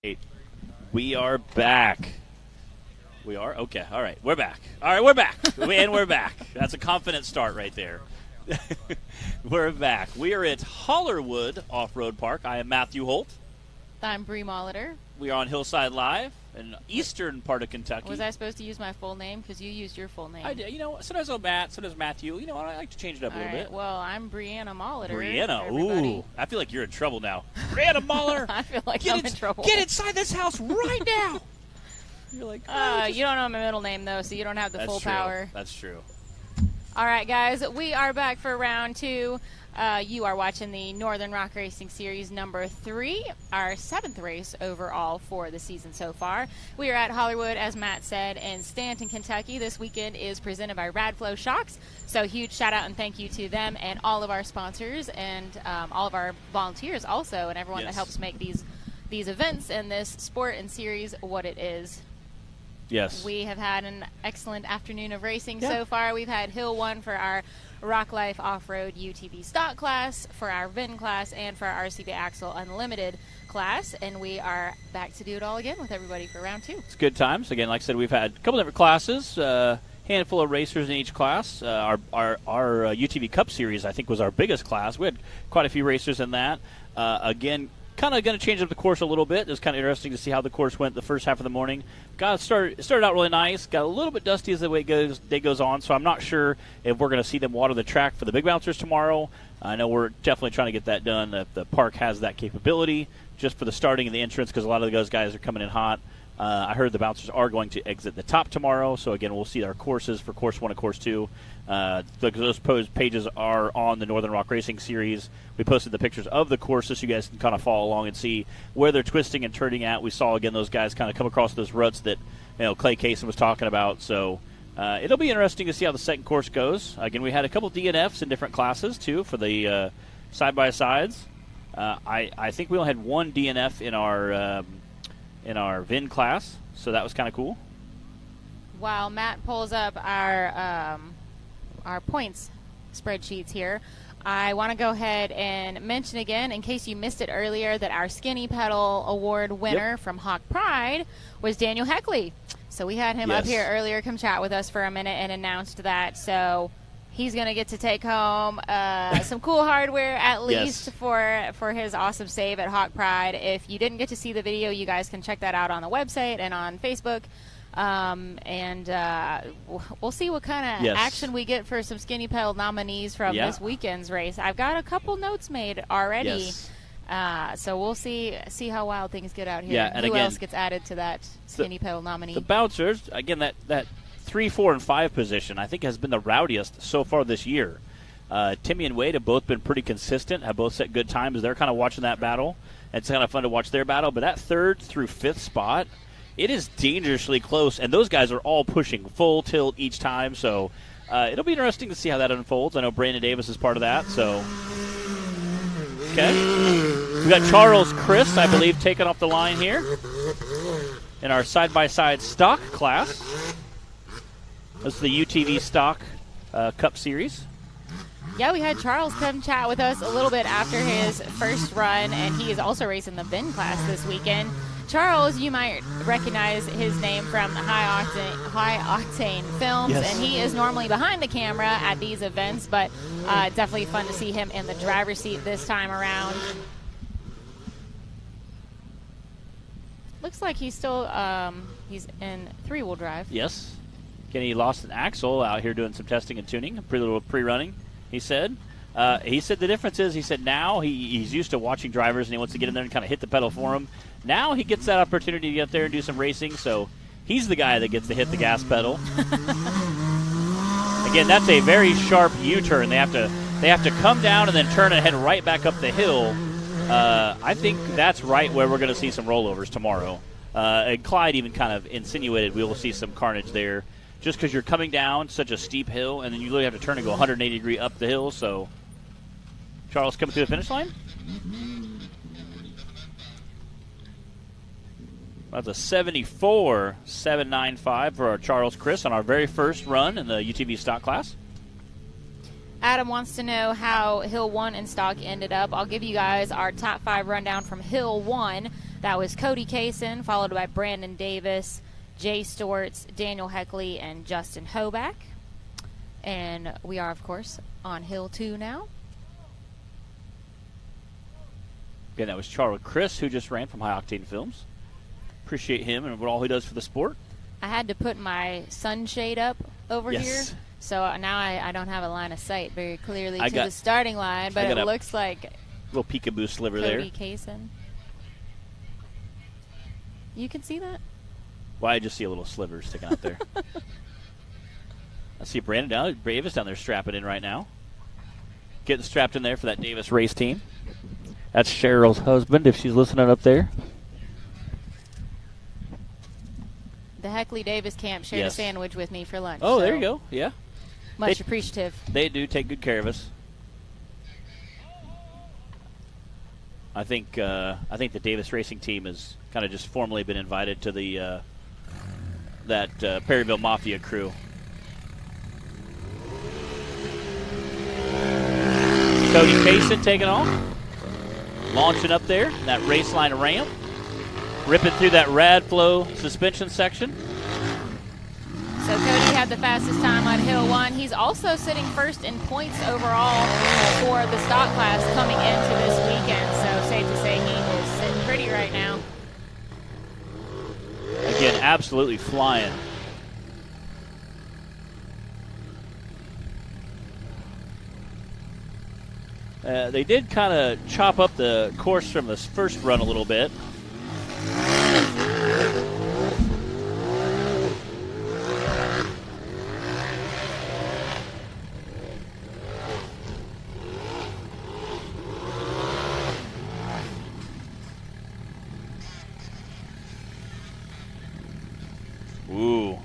Hey, we are back. We are? Okay. All right. We're back. All right, we're back. And we're back. That's a confident start right there. We're back. We are at Hollerwood Off-Road Park. I am Matthew Holt. I'm Bree Molitor. We are on Hillside Live in eastern part of Kentucky. Was I supposed to use my full name? Because you used your full name. I did. You know, sometimes I'm Matt, sometimes Matthew. You know, I like to change it up a little bit. Well, I'm Brianna Molitor. Brianna. Everybody. Ooh. I feel like you're in trouble now. Brianna Molitor. I feel like I'm in trouble. Get inside this house right now. You're like, you don't know my middle name, though, so you don't have the full power. That's true. All right, guys, we are back for round two. You are watching the Northern Rock Racing Series number 3, our 7th race overall for the season so far. We are at Hollerwood, as Matt said, in Stanton, Kentucky. This weekend is presented by Radflo Shocks, so huge shout out and thank you to them and all of our sponsors and all of our volunteers also, and everyone that helps make these events and this sport and series what it is. Yes. We have had an excellent afternoon of racing so far. We've had Hill 1 for our Rock Life Off-Road UTV stock class, for our VIN class, and for our RCV Axle Unlimited class. And we are back to do it all again with everybody for round 2. It's good times. Again, like I said, we've had a couple different classes, handful of racers in each class. Our UTV Cup Series, I think, was our biggest class. We had quite a few racers in that. Again, kind of going to change up the course a little bit. It's kind of interesting to see how the course went the first half of the morning. It started out really nice. Got a little bit dusty as the day goes on, so I'm not sure if we're going to see them water the track for the big bouncers tomorrow. I know we're definitely trying to get that done. The park has that capability just for the starting and the entrance because a lot of those guys are coming in hot. I heard the bouncers are going to exit the top tomorrow, so again, we'll see our courses for Course 1 and Course 2. Those pages are on the Northern Rock Racing Series. We posted the pictures of the courses so you guys can kind of follow along and see where they're twisting and turning at. We saw, again, those guys kind of come across those ruts that Clay Kaysen was talking about, so it'll be interesting to see how the second course goes. Again, we had a couple DNFs in different classes, too, for the side-by-sides. I think we only had one DNF in our VIN class, so that was kind of cool. While Matt pulls up our points spreadsheets here, I want to go ahead and mention again, in case you missed it earlier, that our Skinny Pedal Award winner from Hawk Pride was Daniel Heckley. So we had him up here earlier come chat with us for a minute and announced that. So he's going to get to take home some cool hardware at least for his awesome save at Hawk Pride. If you didn't get to see the video, you guys can check that out on the website and on Facebook. We'll see what kind of action we get for some Skinny Pedal nominees from this weekend's race. I've got a couple notes made already. So we'll see how wild things get out here. Yeah, and who again, else gets added to that Skinny Pedal nominee? The bouncers, again, that 3, 4, and 5 position, I think, has been the rowdiest so far this year. Timmy and Wade have both been pretty consistent, have both set good times. They're kind of watching that battle. It's kind of fun to watch their battle. But that 3rd through 5th spot, it is dangerously close, and those guys are all pushing full tilt each time. So it'll be interesting to see how that unfolds. I know Brandon Davis is part of that. So, okay. We got Charles Chris, I believe, taking off the line here in our side-by-side stock class. This is the UTV Stock Cup Series. Yeah, we had Charles come chat with us a little bit after his first run, and he is also racing the VIN class this weekend. Charles, you might recognize his name from the High Octane films, and he is normally behind the camera at these events, but definitely fun to see him in the driver's seat this time around. Looks like he's still he's in 3-wheel drive. Yes. Again, he lost an axle out here doing some testing and tuning, a little pre-running, he said. He said the difference is, he said now he's used to watching drivers and he wants to get in there and kind of hit the pedal for them. Now he gets that opportunity to get there and do some racing, so he's the guy that gets to hit the gas pedal. Again, that's a very sharp U-turn. They have to come down and then turn and head right back up the hill. I think that's right where we're going to see some rollovers tomorrow. And Clyde even kind of insinuated we will see some carnage there, just because you're coming down such a steep hill, and then you literally have to turn and go 180 degree up the hill. So, Charles coming through the finish line. That's a 74.795 for our Charles Chris on our very first run in the UTV stock class. Adam wants to know how Hill 1 in stock ended up. I'll give you guys our top 5 rundown from Hill 1. That was Cody Kaysen, followed by Brandon Davis, Jay Storts, Daniel Heckley, and Justin Hoback. And we are, of course, on Hill 2 now. Again, that was Charlie Chris, who just ran from High Octane Films. Appreciate him and what all he does for the sport. I had to put my sunshade up over here, so now I don't have a line of sight very clearly to the starting line, but it looks like little peekaboo sliver there. Cody Kaysen. You can see that? Well, I just see a little sliver sticking out there. I see Brandon Davis down there strapping in right now. Getting strapped in there for that Davis race team. That's Cheryl's husband, if she's listening up there. The Heckley Davis camp shared a sandwich with me for lunch. Oh, so there you go. Yeah. Much appreciative. They do take good care of us. I think the Davis racing team has kind of just formally been invited to the Perryville Mafia crew. Cody Kaysen taking off. Launching up there, that race line ramp. Ripping through that Radflo suspension section. So Cody had the fastest time on Hill 1. He's also sitting first in points overall for the stock class coming into this weekend. So safe to say he is sitting pretty right now. Again, absolutely flying. They did kind of chop up the course from this first run a little bit. Ooh.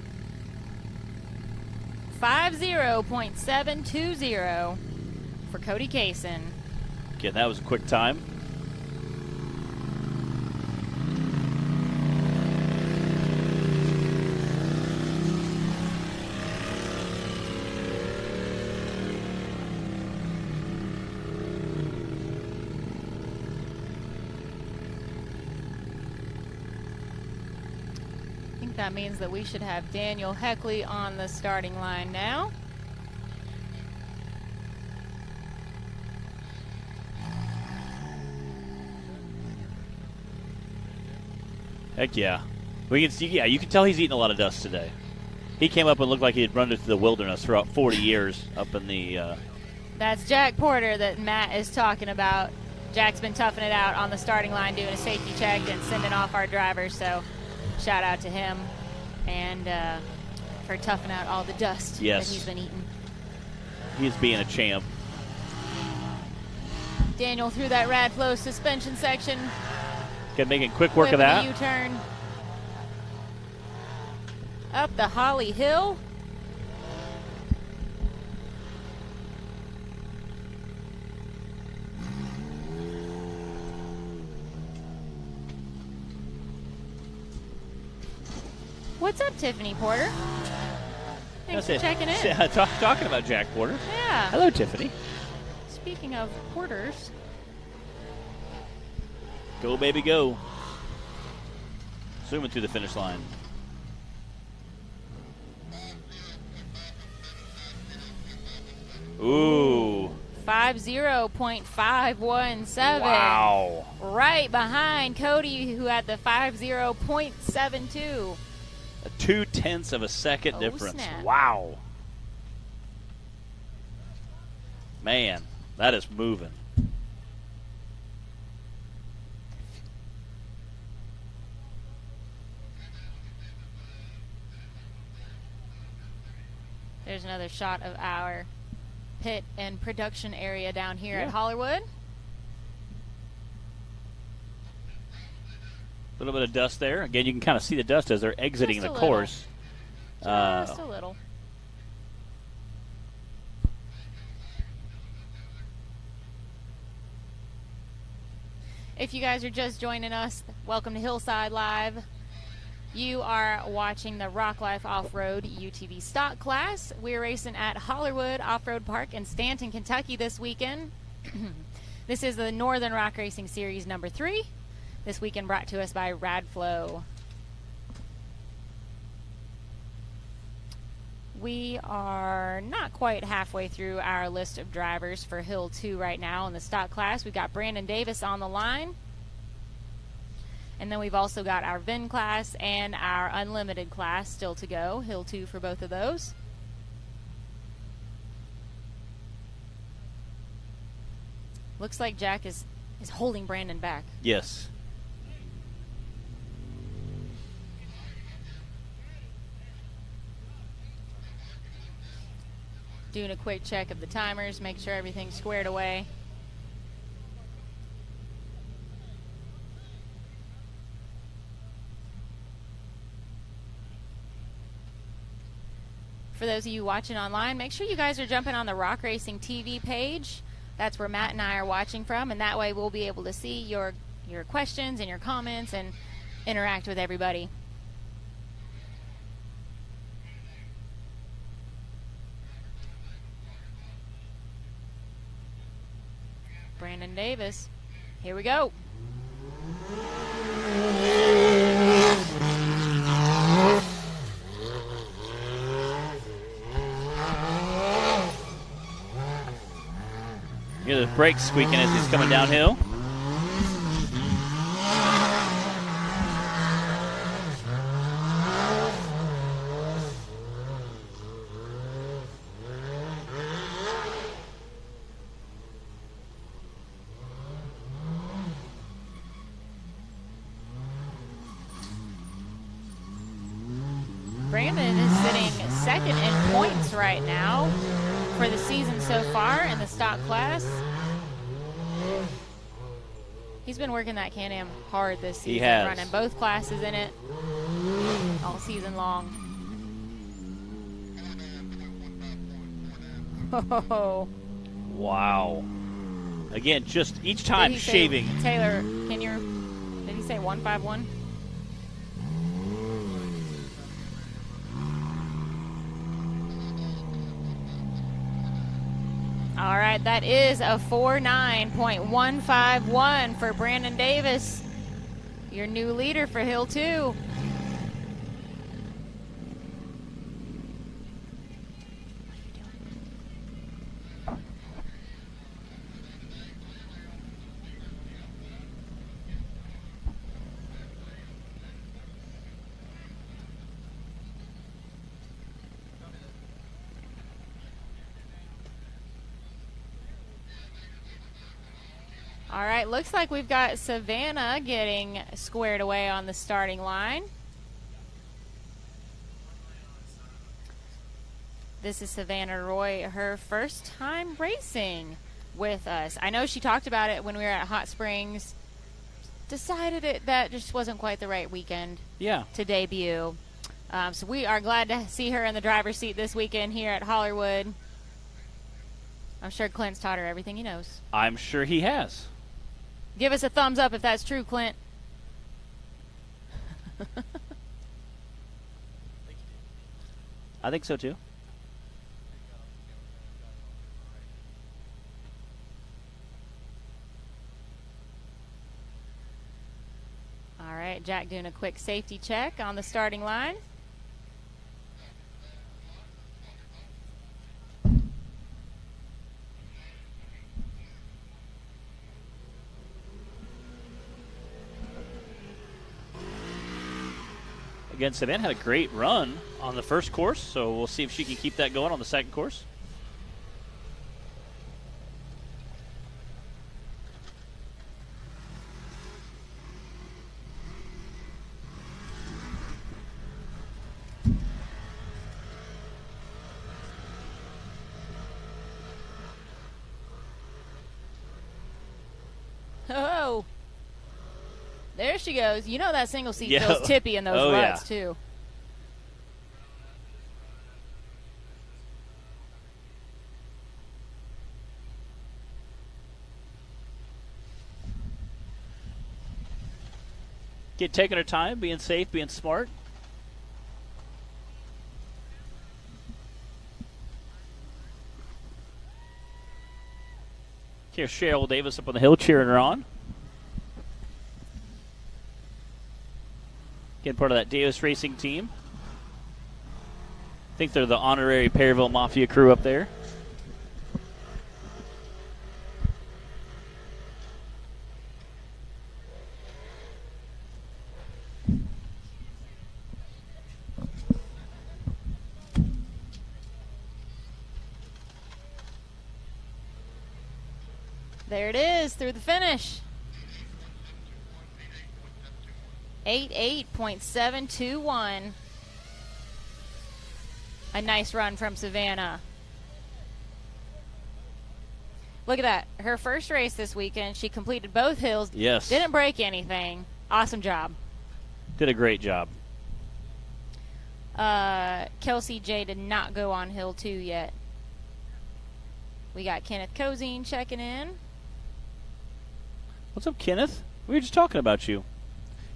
50.720 for Cody Kaysen. Again, that was a quick time. I think that means that we should have Daniel Heckley on the starting line now. Heck yeah. We can see, you can tell he's eating a lot of dust today. He came up and looked like he had run into the wilderness throughout 40 years up in the... That's Jack Porter that Matt is talking about. Jack's been toughing it out on the starting line, doing a safety check and sending off our drivers, so shout out to him and for toughing out all the dust that he's been eating. He's being a champ. Daniel through that Radflo suspension section. Making quick work of that. U-turn. Up the Holly Hill. What's up, Tiffany Porter? Thanks for checking in. Yeah, talking about Jack Porter. Yeah. Hello, Tiffany. Speaking of porters. Go, baby, go. Zooming through the finish line. Ooh. 50.517. Wow. Right behind Cody, who had the 50.72. A 0.2 of a second difference. Snap. Wow. Man, that is moving. There's another shot of our pit and production area down here at Hollywood. A little bit of dust there. Again, you can kind of see the dust as they're exiting the course. Just a little. If you guys are just joining us, welcome to Hillside Live. You are watching the Rock Life Off-Road UTV stock class. We're racing at Hollywood Off-Road Park in Stanton, Kentucky this weekend. This is the Northern Rock Racing Series number 3. This weekend brought to us by Radflo. We are not quite halfway through our list of drivers for Hill 2 right now in the stock class. We've got Brandon Davis on the line. And then we've also got our VIN class and our Unlimited class still to go. Hill 2 for both of those. Looks like Jack is holding Brandon back. Yes. Doing a quick check of the timers, make sure everything's squared away. For those of you watching online, make sure you guys are jumping on the Rock Racing TV page. That's where Matt and I are watching from, and that way we'll be able to see your questions and your comments and interact with everybody. Brandon Davis, here we go. Hear the brakes squeaking as he's coming downhill. Brandon is sitting second in points right now for the season so far in the stock class. He's been working that Can-Am hard this season. He has. Running both classes in it all season long. Oh. Wow. Again, just each time shaving. Taylor, did he say 151? All right, that is a 49.151 for Brandon Davis, your new leader for Hill 2. All right, looks like we've got Savannah getting squared away on the starting line. This is Savannah Roy, her first time racing with us. I know she talked about it when we were at Hot Springs. Decided that just wasn't quite the right weekend to debut. So we are glad to see her in the driver's seat this weekend here at Hollywood. I'm sure Clint's taught her everything he knows. I'm sure he has. Give us a thumbs up if that's true, Clint. I think so too. All right, Jack doing a quick safety check on the starting line. Again, Savannah had a great run on the first course, so we'll see if she can keep that going on the second course. Oh, there she goes. You know that single seat feels tippy in those ruts, too. Taking her time, being safe, being smart. Here's Cheryl Davis up on the hill cheering her on. Again, part of that Davis Racing team. I think they're the honorary Perryville Mafia crew up there. There it is, through the finish. 88.721. A nice run from Savannah. Look at that. Her first race this weekend, she completed both hills. Yes. Didn't break anything. Awesome job. Did a great job. Kelsey J did not go on hill 2 yet. We got Kenneth Cozine checking in. What's up, Kenneth? We were just talking about you.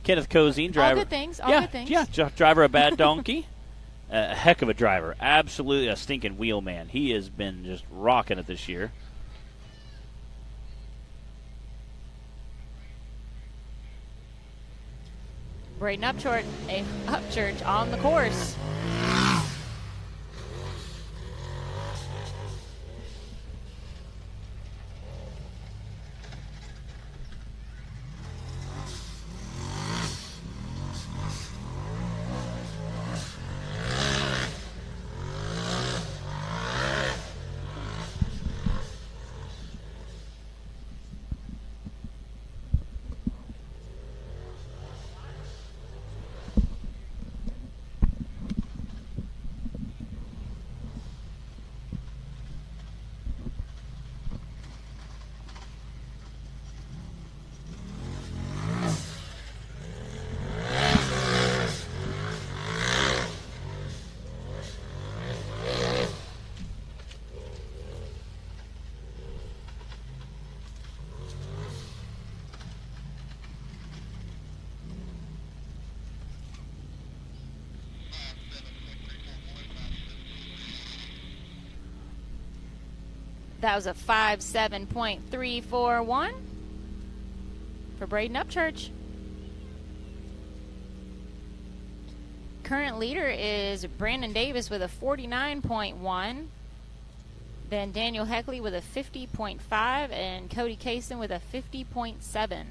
Kenneth Cozine, driver. All good things. All good things. Yeah, driver of Bad Donkey. A heck of a driver. Absolutely a stinking wheel man. He has been just rocking it this year. Braden Upchurch on the course. That was a 5.7.341 for Braden Upchurch. Current leader is Brandon Davis with a 49.1. Then Daniel Heckley with a 50.5 and Cody Kaysen with a 50.7.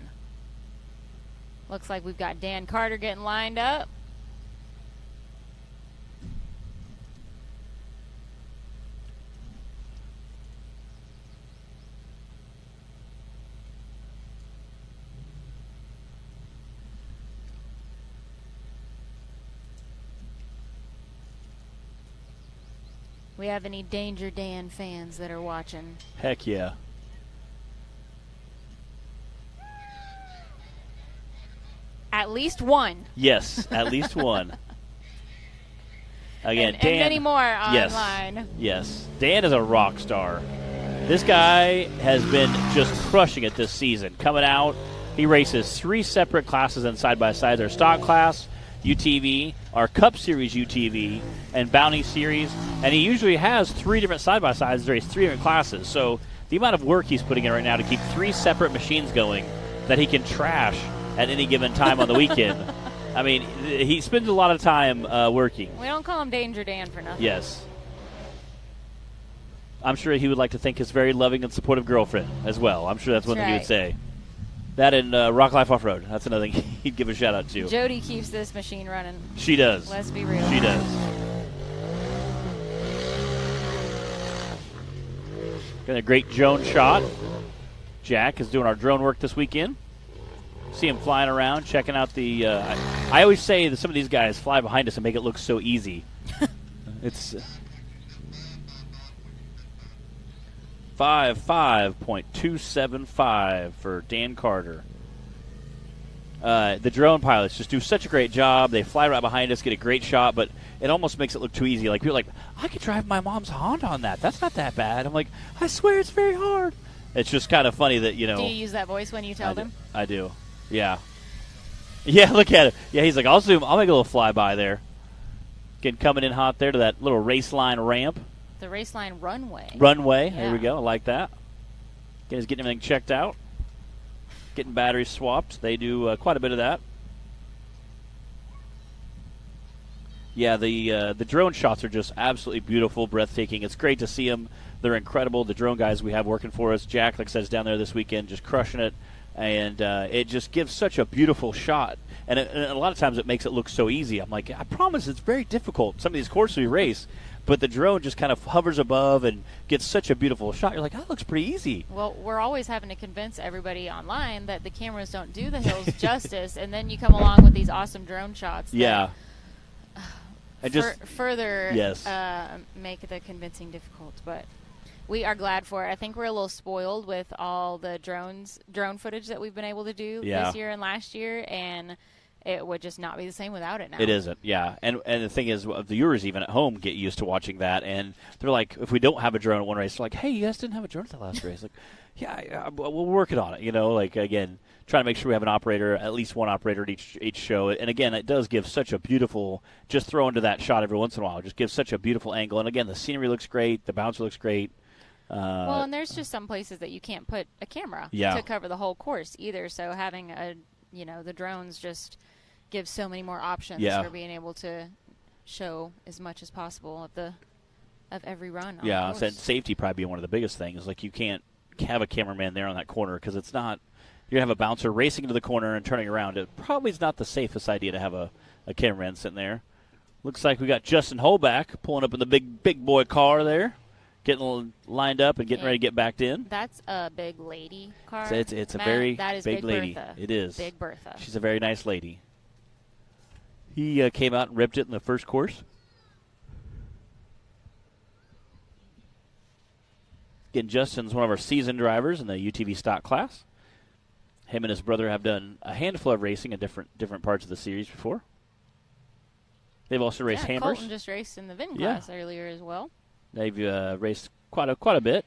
Looks like we've got Dan Carter getting lined up. We have any Danger Dan fans that are watching? Heck yeah. At least one. Yes, at least one. Again, Dan. And many more online. Yes. Dan is a rock star. This guy has been just crushing it this season. Coming out, he races 3 separate classes in side-by-side. Their stock class, UTV, our Cup Series UTV, and Bounty Series. And he usually has 3 different side-by-sides to race 3 different classes. So the amount of work he's putting in right now to keep 3 separate machines going that he can trash at any given time on the weekend. I mean, he spends a lot of time working. We don't call him Danger Dan for nothing. Yes. I'm sure he would like to thank his very loving and supportive girlfriend as well. I'm sure that's one thing he would say. That and Rock Life Off-Road. That's another thing he'd give a shout-out to. Jody keeps this machine running. She does. Let's be real. She does. Got a great drone shot. Jack is doing our drone work this weekend. See him flying around, checking out the... I always say that some of these guys fly behind us and make it look so easy. It's... 5.275 for Dan Carter. The drone pilots just do such a great job. They fly right behind us, get a great shot, but it almost makes it look too easy. Like, people are like, I could drive my mom's Honda on that. That's not that bad. I'm like, I swear it's very hard. It's just kind of funny that, you know. Do you use that voice when you tell them? I do. Yeah. Yeah, look at it. Yeah, he's like, I'll zoom. I'll make a little flyby there. Again, coming in hot there to that little race line ramp. The race line runway. Runway. Yeah. There we go. I like that. Again, he's getting everything checked out. Getting batteries swapped. They do quite a bit of that. Yeah, the drone shots are just absolutely beautiful, breathtaking. It's great to see them. They're incredible. The drone guys we have working for us, Jack, like I said, is down there this weekend just crushing it. And it just gives such a beautiful shot. And a lot of times it makes it look so easy. I'm like, I promise it's very difficult. Some of these courses we race, but the drone just kind of hovers above and gets such a beautiful shot. You're like, that looks pretty easy. Well, we're always having to convince everybody online that the cameras don't do the hills justice, and then you come along with these awesome drone shots. Yeah. Further yes. Make the convincing difficult, but we are glad for it. I think we're a little spoiled with all the drone footage that we've been able to do this year and last year, and it would just not be the same without it now. It isn't, yeah. And the thing is, the viewers even at home get used to watching that, and they're like, if we don't have a drone at one race, they're like, hey, you guys didn't have a drone at the last race. Like, yeah, we're working on it, you know, like, again, trying to make sure we have an operator, at least one operator at each show. And, again, it does give such a beautiful, just throw into that shot every once in a while, just gives such a beautiful angle. And, again, the scenery looks great, the bouncer looks great. Well, and there's just some places that you can't put a camera to cover the whole course either, so having the drones just gives so many more options for being able to show as much as possible of every run. Yeah, and safety probably being one of the biggest things. Like, you can't have a cameraman there on that corner because it's not. You're going to have a bouncer racing into the corner and turning around. It probably is not the safest idea to have a cameraman sitting there. Looks like we got Justin Holback pulling up in the big boy car there, getting lined up and getting ready to get backed in. That's a big lady car. It's a very that is big lady. Bertha. It is. Big Bertha. She's a very nice lady. He came out and ripped it in the first course. Again, Justin's one of our seasoned drivers in the UTV stock class. Him and his brother have done a handful of racing in different parts of the series before. They've also raced hammers. Colton just raced in the VIN class earlier as well. They've raced quite a bit.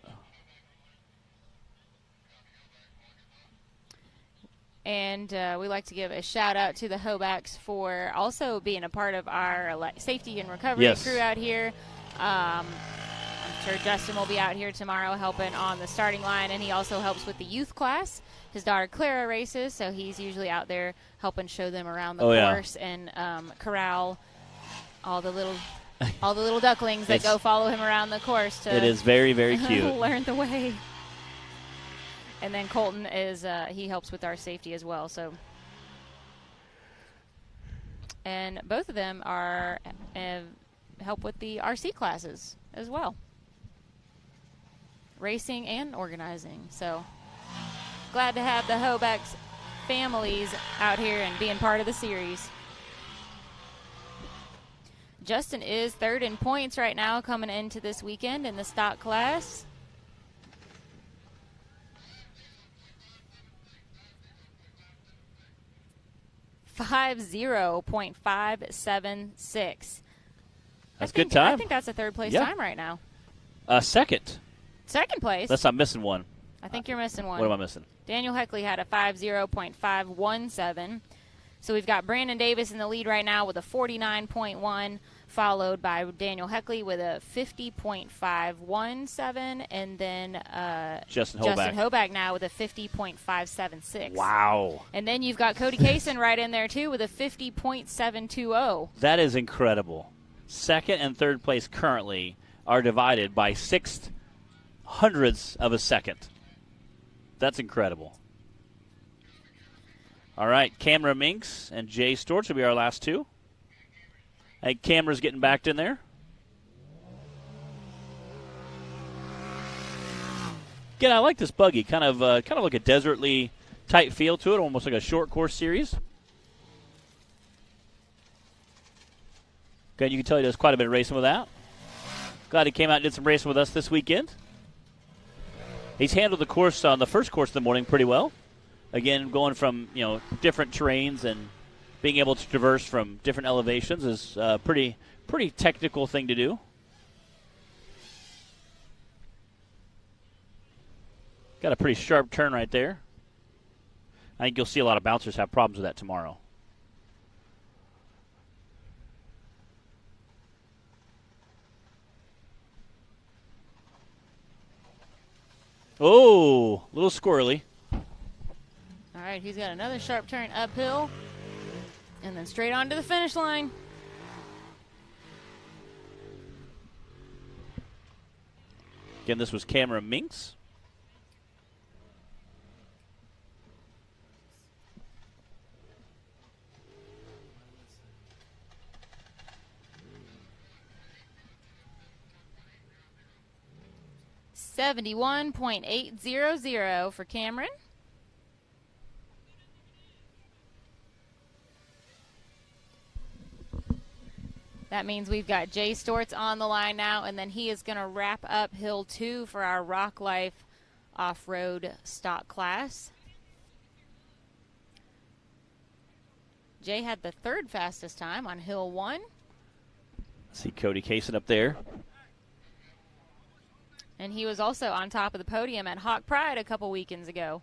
And we like to give a shout-out to the Hobacks for also being a part of our safety and recovery crew out here. I'm sure Justin will be out here tomorrow helping on the starting line, and he also helps with the youth class. His daughter Clara races, so he's usually out there helping show them around the course and corral all the little ducklings that go follow him around the course. It is very, very cute. Learn the way. And then Colton is he helps with our safety as well. So, and both of them are help with the RC classes as well, racing and organizing. So, glad to have the Hobacks families out here and being part of the series. Justin is third in points right now coming into this weekend in the stock class. .576. That's a good time. I think that's a third place time right now. Second. Second place. Unless I'm missing one. I think you're missing one. What am I missing? Daniel Heckley had a 50.517. So we've got Brandon Davis in the lead right now with a 49.1, followed by Daniel Heckley with a 50.517, and then Justin Hoback now with a 50.576. Wow. And then you've got Cody Kaysen right in there, too, with a 50.720. That is incredible. Second and third place currently are divided by 0.06 of a second. That's incredible. All right, Camera Minks and Jay Storch will be our last two. I think Camera's getting backed in there. Again, I like this buggy. Kind of like a desertly type feel to it, almost like a short course series. Again, you can tell he does quite a bit of racing with that. Glad he came out and did some racing with us this weekend. He's handled the course on the first course of the morning pretty well. Again, going from different terrains and being able to traverse from different elevations is a pretty technical thing to do. Got a pretty sharp turn right there. I think you'll see a lot of bouncers have problems with that tomorrow. Oh, a little squirrely. All right, he's got another sharp turn uphill, and then straight on to the finish line. Again, this was Cameron Minks. $71.800 for Cameron. That means we've got Jay Stortz on the line now, and then he is going to wrap up Hill 2 for our Rock Life off-road stock class. Jay had the third fastest time on Hill 1. See Cody Kaysen up there. And he was also on top of the podium at Hawk Pride a couple weekends ago.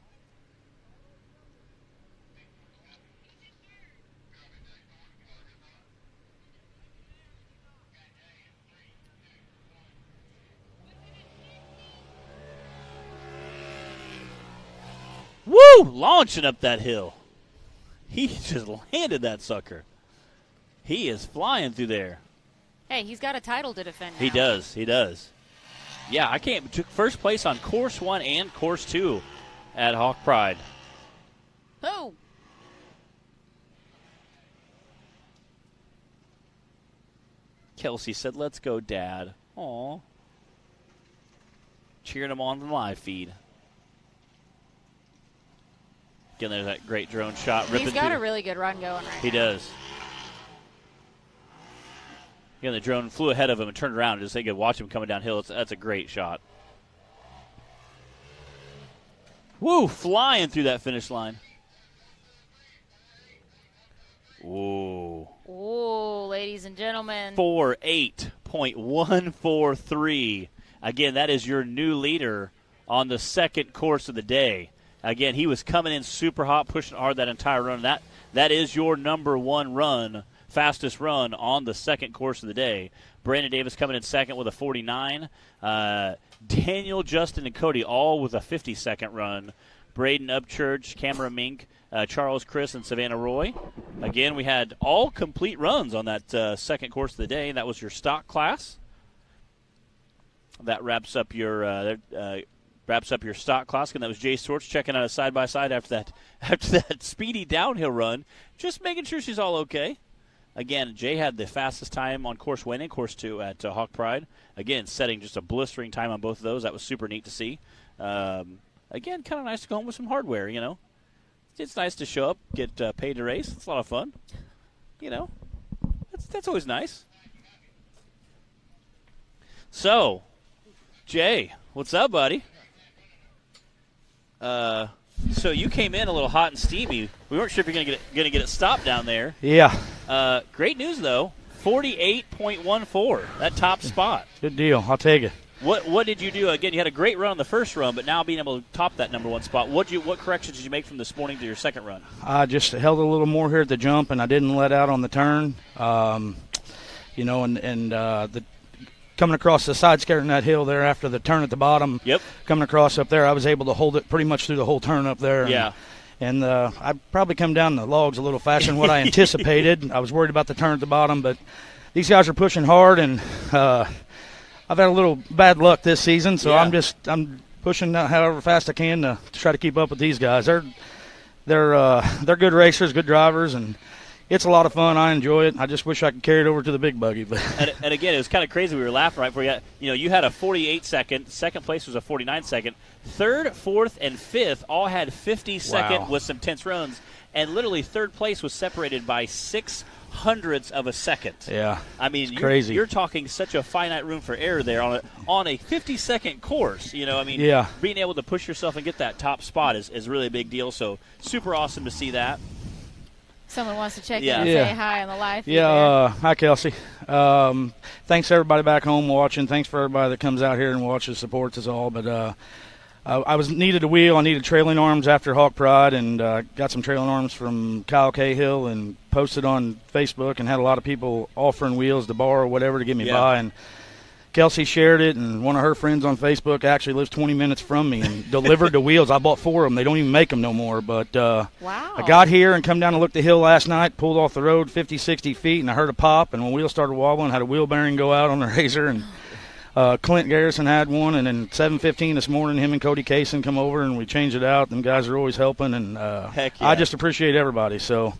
Woo! Launching up that hill. He just landed that sucker. He is flying through there. Hey, he's got a title to defend now. He does. He does. Yeah, I can't. Took first place on Course 1 and Course 2 at Hawk Pride. Oh! Kelsey said, "Let's go, Dad." Aw. Cheering him on the live feed. Again, there's that great drone shot. He's got a really good run going right now. He does. Again, the drone flew ahead of him and turned around and just they could watch him coming downhill. That's a great shot. Woo! Flying through that finish line. Whoa. Ooh, ladies and gentlemen. 4:8.143. Again, that is your new leader on the second course of the day. Again, he was coming in super hot, pushing hard that entire run. That is your number one run, fastest run on the second course of the day. Brandon Davis coming in second with a 49. Daniel, Justin, and Cody all with a 50-second run. Braden Upchurch, Cameron Mink, Charles Chris, and Savannah Roy. Again, we had all complete runs on that second course of the day. That was your stock class. That wraps up your stock class, and that was Jay Stortz checking out a side-by-side after that speedy downhill run, just making sure she's all okay. Again, Jay had the fastest time on Course 1 and Course 2 at Hawk Pride. Again, setting just a blistering time on both of those. That was super neat to see. Again, kind of nice to go home with some hardware, you know. It's nice to show up, get paid to race. It's a lot of fun. You know, that's always nice. So, Jay, what's up, buddy? So you came in a little hot and steamy. We weren't sure if you're going to get it stopped down there. Yeah. Great news though. 48.14. That top spot. Good deal. I'll take it. What did you do? Again, you had a great run on the first run, but now being able to top that number one spot. What corrections did you make from this morning to your second run? I just held a little more here at the jump, and I didn't let out on the turn. You know, and the coming across the side skirting that hill there after the turn at the bottom. Yep. Coming across up there, I was able to hold it pretty much through the whole turn up there. Yeah. And I probably come down the logs a little faster than what I anticipated. I was worried about the turn at the bottom, but these guys are pushing hard, and I've had a little bad luck this season, so yeah. I'm pushing however fast I can to try to keep up with these guys. They're good racers, good drivers, and it's a lot of fun. I enjoy it. I just wish I could carry it over to the big buggy. But and again, it was kind of crazy. We were laughing right before you had a 48-second. Second place was a 49-second. Third, fourth, and fifth all had 50-second with some tense runs. And literally third place was separated by 0.06 of a second. Yeah, I mean, it's crazy. You're talking such a finite room for error there on a 50-second course. You know, I mean, yeah. Being able to push yourself and get that top spot is really a big deal. So super awesome to see that. Someone wants to check in and say hi on the live feed. Yeah, hi, Kelsey. Thanks to everybody back home watching. Thanks for everybody that comes out here and watches, supports us all. But I needed a wheel. I needed trailing arms after Hawk Pride, and got some trailing arms from Kyle Cahill and posted on Facebook and had a lot of people offering wheels to borrow or whatever to get me by. And Kelsey shared it, and one of her friends on Facebook actually lives 20 minutes from me and delivered the wheels. I bought 4 of them. They don't even make them no more. But wow. I got here and come down and looked the hill last night, pulled off the road 50, 60 feet, and I heard a pop, and when wheels started wobbling, had a wheel bearing go out on the razor. And Clint Garrison had one, and then 7:15 this morning, him and Cody Kaysen come over, and we changed it out. Them guys are always helping, and Heck yeah. I just appreciate everybody. So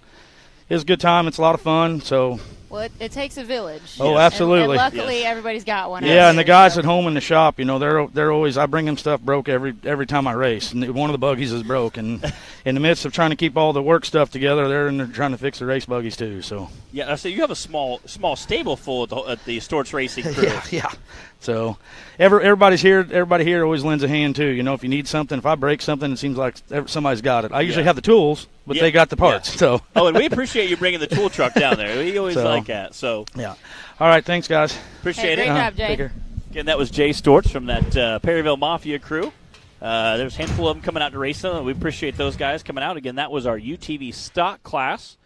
it was a good time. It's a lot of fun. So. Well, it takes a village. Oh, absolutely. And luckily, everybody's got one. Yeah, and the guys at home in the shop, they're always. I bring them stuff broke every time I race, and one of the buggies is broke. And in the midst of trying to keep all the work stuff together, they're in there trying to fix the race buggies too. So yeah, so you have a small stable full at the Storch Racing crew. Yeah. So everybody's here. Everybody here always lends a hand too. If you need something, if I break something, it seems like somebody's got it. I usually have the tools, but they got the parts. Yeah. So. Oh, and we appreciate you bringing the tool truck down there. We always like that. So. Yeah. All right. Thanks, guys. Appreciate great it. job, Jay. Take care. Again, that was Jay Storch from that Perryville Mafia crew. There's a handful of them coming out to race them. We appreciate those guys coming out. Again, that was our UTV stock class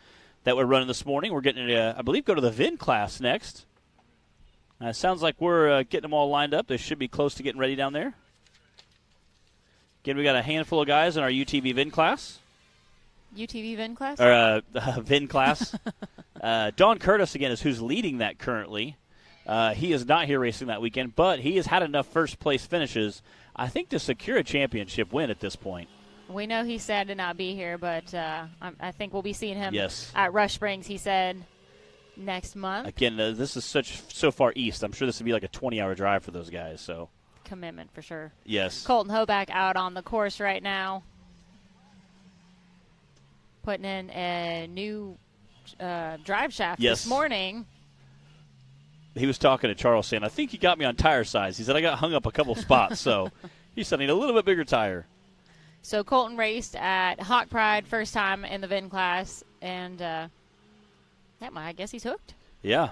that we're running this morning. We're getting to, I believe, go to the VIN class next. Sounds like we're getting them all lined up. They should be close to getting ready down there. Again, we got a handful of guys in our UTV VIN class. UTV VIN class? Or VIN class. Don Curtis, again, is who's leading that currently. He is not here racing that weekend, but he has had enough first-place finishes, I think, to secure a championship win at this point. We know he's sad to not be here, but I think we'll be seeing him Yes. at Rush Springs, he said, next month. Again, this is so far east. I'm sure this would be like a 20-hour drive for those guys. So Commitment for sure. yes. Colton Hoback out on the course right now, putting in a new drive shaft this morning. He was talking to Charles saying, I think you got me on tire size. He said, I got hung up a couple spots, so he said I need a little bit bigger tire. So Colton raced at Hawk Pride, first time in the VIN class, and I guess he's hooked. Yeah.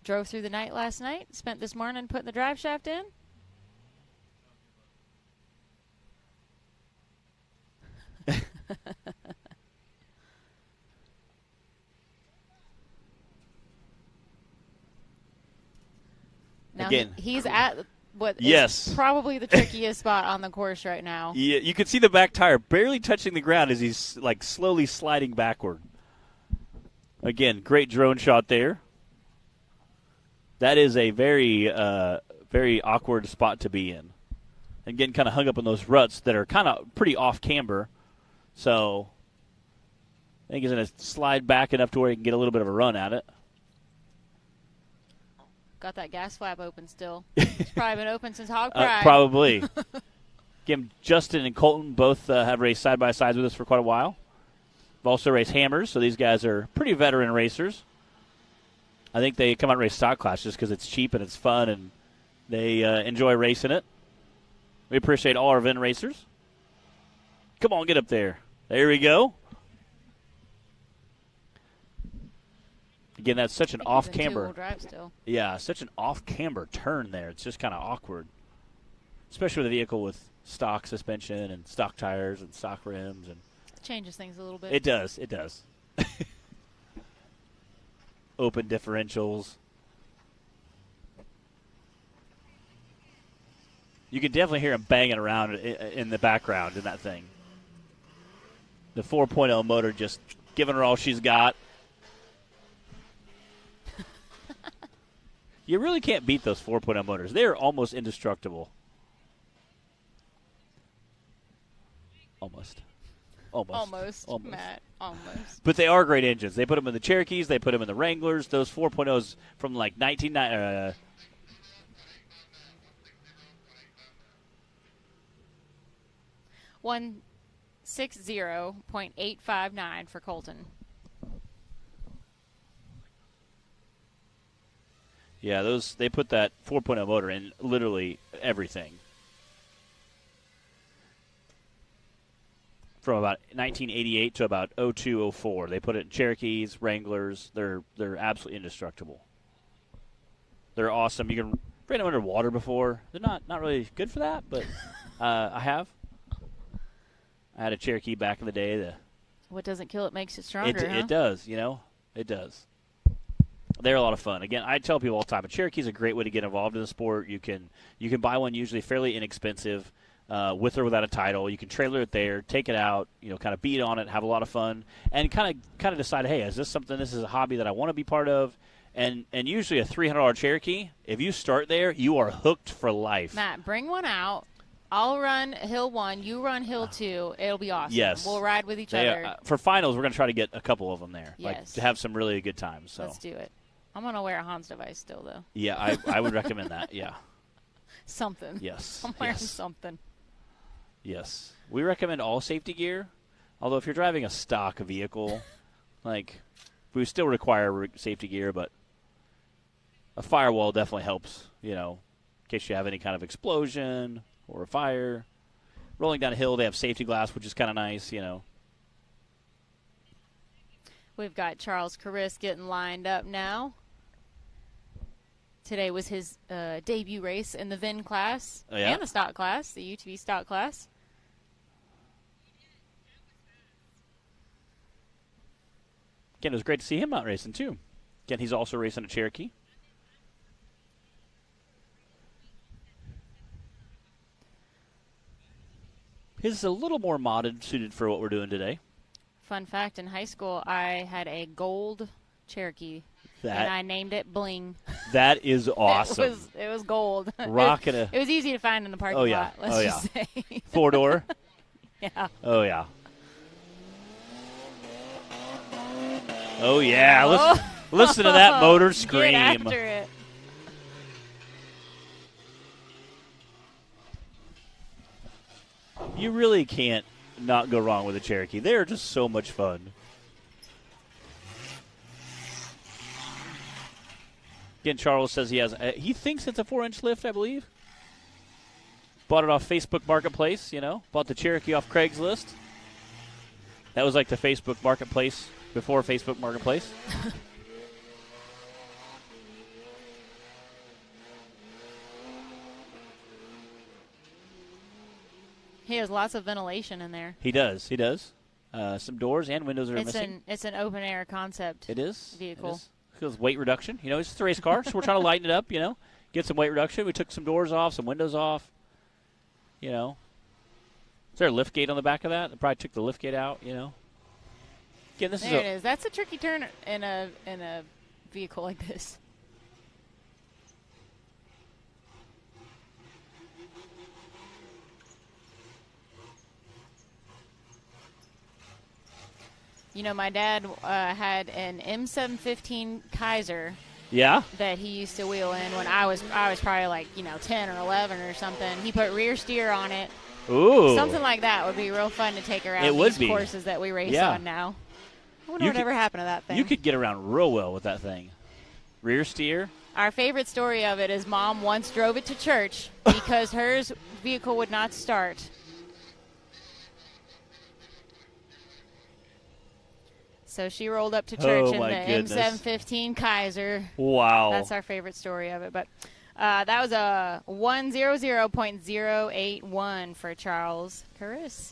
Drove through the night last night, spent this morning putting the drive shaft in. Now Again. he's at what Yes. is probably the trickiest spot on the course right now. Yeah, you can see the back tire barely touching the ground as he's like slowly sliding backward. Again, great drone shot there. That is a very, very awkward spot to be in. And getting kind of hung up in those ruts that are kind of pretty off camber. So I think he's going to slide back enough to where he can get a little bit of a run at it. Got that gas flap open still. It's probably been open since Hog Pride. Probably. Again, Justin and Colton both have raced side by side with us for quite a while. We've also raced hammers, so these guys are pretty veteran racers. I think they come out and race stock class just because it's cheap and it's fun and they enjoy racing it. We appreciate all our VIN racers. Come on, get up there. There we go. Again, that's such an off-camber. Yeah, such an off-camber turn there. It's just kind of awkward, especially with a vehicle with stock suspension and stock tires and stock rims. And it changes things a little bit. It does. It does. Open differentials. You can definitely hear him banging around in the background in that thing. The 4.0 motor just giving her all she's got. You really can't beat those 4.0 motors. They are almost indestructible. Almost, Matt. Almost. But they are great engines. They put them in the Cherokees. They put them in the Wranglers. Those 4.0s from like 1990. 160.859 for Colton. Yeah, they put that 4.0 motor in literally everything. From about 1988 to about 02, 04. They put it in Cherokees, Wranglers. They're absolutely indestructible. They're awesome. You can ran them underwater before. They're not really good for that, but I have. I had a Cherokee back in the day. What doesn't kill it makes it stronger, It does, It does. They're a lot of fun. Again, I tell people all the time, a Cherokee is a great way to get involved in the sport. You can buy one usually fairly inexpensive, with or without a title. You can trailer it there, take it out, kind of beat on it, have a lot of fun, and kind of decide, hey, is this something? This is a hobby that I want to be part of, And usually a $300 Cherokee, if you start there, you are hooked for life. Matt, bring one out. I'll run Hill 1. You run Hill 2. It'll be awesome. Yes. We'll ride with each other. For finals, we're going to try to get a couple of them there. Yes. Like, to have some really good times. So. Let's do it. I'm going to wear a Hans device still, though. Yeah, I would recommend that. Yeah. Something. Yes. I'm wearing something. Yes. We recommend all safety gear. Although if you're driving a stock vehicle, like, we still require safety gear, but a firewall definitely helps, in case you have any kind of explosion or a fire. Rolling down a hill, they have safety glass, which is kind of nice, We've got Charles Crrs getting lined up now. Today was his debut race in the VIN class and the stock class, the UTV stock class. Again, it was great to see him out racing, too. Again, he's also racing a Cherokee. His is a little more modded, suited for what we're doing today. Fun fact, in high school, I had a gold Cherokee, and I named it Bling. That is awesome. It was gold. Rocking it was easy to find in the parking lot, let's just say. 4-door? Yeah. Oh, yeah. Oh, yeah. Listen to that motor scream. Get after it. You really can't not go wrong with a Cherokee. They are just so much fun. Again, Charles says he thinks it's a 4-inch lift, I believe. Bought it off Facebook Marketplace, Bought the Cherokee off Craigslist. That was like the Facebook Marketplace before Facebook Marketplace. He has lots of ventilation in there. He does. Some doors and windows are missing. It's an open air concept. It is. Vehicle. It is. Because weight reduction. It's just a race car, so we're trying to lighten it up. Get some weight reduction. We took some doors off, some windows off. Is there a lift gate on the back of that? I probably took the lift gate out. Again, this there it is. That's a tricky turn in a vehicle like this. My dad had an M715 Kaiser. Yeah. That he used to wheel in when I was probably like 10 or 11 or something. He put rear steer on it. Ooh. Something like that would be real fun to take around these courses that we race on now. I wonder whatever happened to that thing. You could get around real well with that thing. Rear steer. Our favorite story of it is Mom once drove it to church because her vehicle would not start. So she rolled up to church in the M715 Kaiser. Wow. That's our favorite story of it. But that was a 100.081 for Charles Crrs.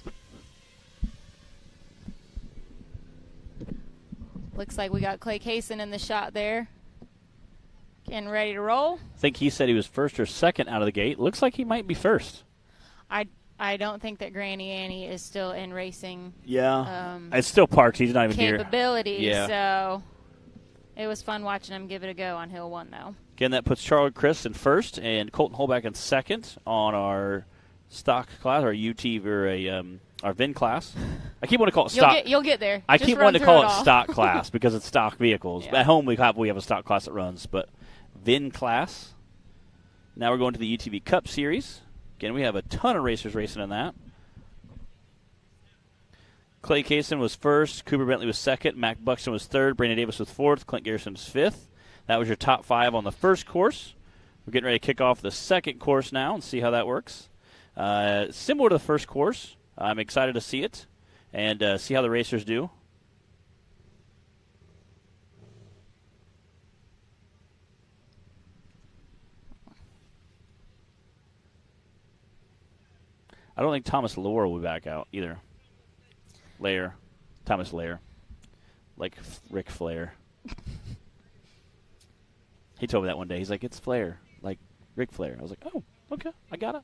Looks like we got Clay Kaysen in the shot there. Getting ready to roll. I think he said he was first or second out of the gate. Looks like he might be first. I don't think that Granny Annie is still in racing. Yeah. It's still parked. He's not even here. Capabilities. Yeah. So it was fun watching him give it a go on Hill 1, though. Again, that puts Charles Crrs in first and Colton Holback in second on our stock class, our UTV, or our VIN class. I keep wanting to call it stock. You'll get there. I keep wanting to call it stock class because it's stock vehicles. Yeah. At home, we have a stock class that runs, but VIN class. Now we're going to the UTV Cup Series. Again, we have a ton of racers racing in that. Clay Kaysen was first. Cooper Bentley was second. Mac Buxton was third. Brandon Davis was fourth. Clint Garrison was fifth. That was your top 5 on the first course. We're getting ready to kick off the second course now and see how that works. Similar to the first course. I'm excited to see it and see how the racers do. I don't think Thomas Lohr will be back out either. Thomas Lair. Like Ric Flair. He told me that one day. He's like, it's Flair. Like Ric Flair. I was like, oh, okay, I got it.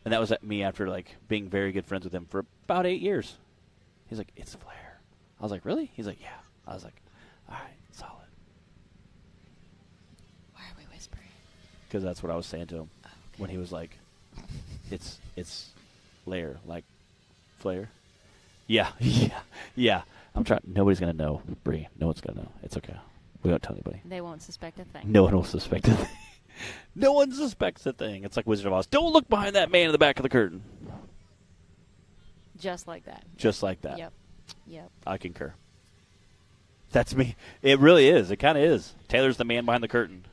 And that was at me after like being very good friends with him for about 8 years. He's like, it's Flair. I was like, really? He's like, yeah. I was like, all right, solid. because that's what I was saying to him when he was like, it's layer, like flare. Yeah. I'm trying. Nobody's going to know, Bree. No one's going to know. It's okay. We won't tell anybody. They won't suspect a thing. No one will suspect a thing. No one suspects a thing. It's like Wizard of Oz. Don't look behind that man in the back of the curtain. Just like that. Just like that. Yep. I concur. That's me. It really is. It kind of is. Taylor's the man behind the curtain.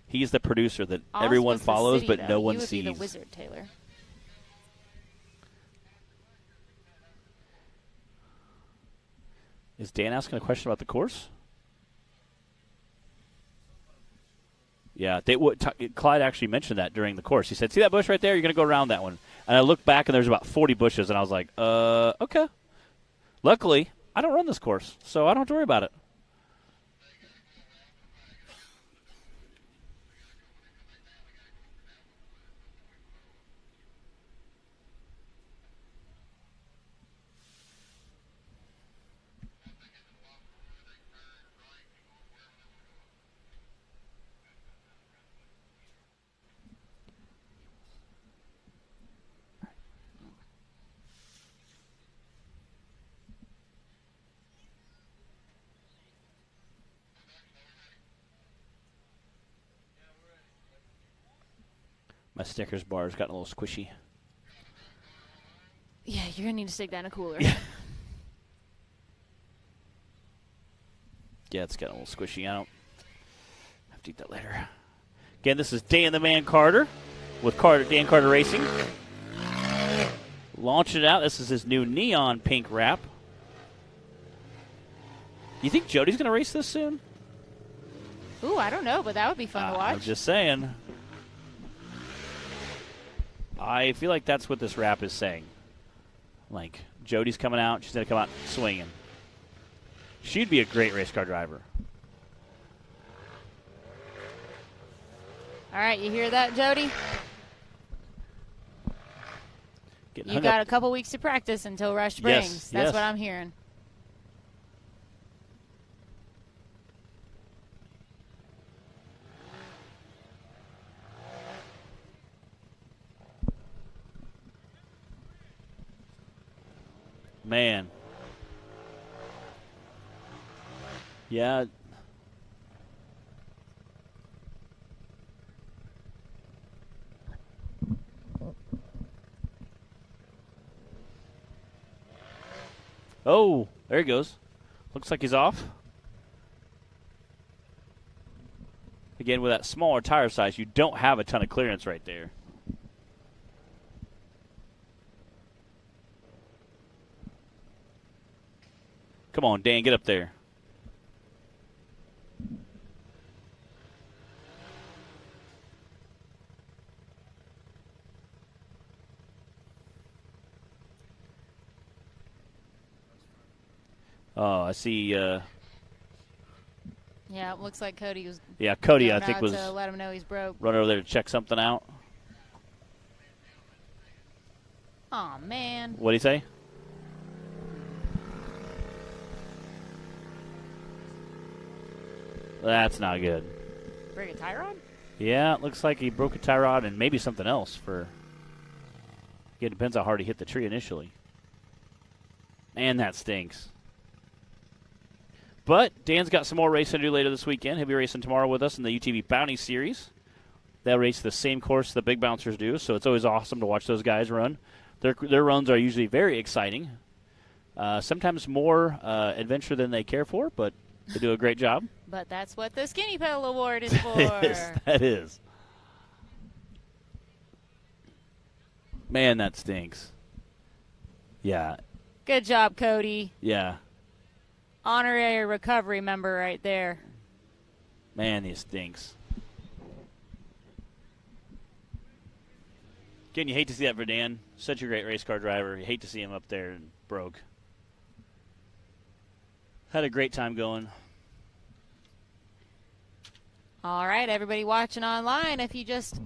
He's the producer that everyone follows, but no one sees. You would be the wizard, Taylor. Is Dan asking a question about the course? Yeah, Clyde actually mentioned that during the course. He said, see that bush right there? You're going to go around that one. And I looked back, and there's about 40 bushes, and I was like, okay. Luckily, I don't run this course, so I don't have to worry about it. My Snickers bar's gotten a little squishy. Yeah, you're going to need to stick that in a cooler. Yeah, it's getting a little squishy. I don't have to eat that later. Again, this is Dan the Man Carter with Dan Carter Racing. Launching it out. This is his new neon pink wrap. You think Jody's going to race this soon? Ooh, I don't know, but that would be fun to watch. I'm just saying. I feel like that's what this rap is saying. Like, Jody's coming out. She's going to come out swinging. She'd be a great race car driver. All right, you hear that, Jody? You got a couple weeks to practice until Rush Springs. That's what I'm hearing. Man. Yeah. Oh, there he goes. Looks like he's off. Again, with that smaller tire size, you don't have a ton of clearance right there. Come on, Dan, get up there. Oh, I see. Yeah, it looks like Cody was. Yeah, Cody, I think, was to let him know he's broke. Run over there to check something out. Oh man. What did he say? That's not good. Break a tie rod? Yeah, it looks like he broke a tie rod and maybe something else. It depends how hard he hit the tree initially. And that stinks. But Dan's got some more racing to do later this weekend. He'll be racing tomorrow with us in the UTV Bounty Series. They'll race the same course the big bouncers do, so it's always awesome to watch those guys run. Their runs are usually very exciting. Sometimes more adventure than they care for, but they do a great job. But that's what the Skinny Pedal Award is for. That is. Man, that stinks. Yeah. Good job, Cody. Yeah. Honorary recovery member right there. Man, he stinks. Again, you hate to see that for Dan. Such a great race car driver. You hate to see him up there and broke. Had a great time going. All right, everybody watching online, if you just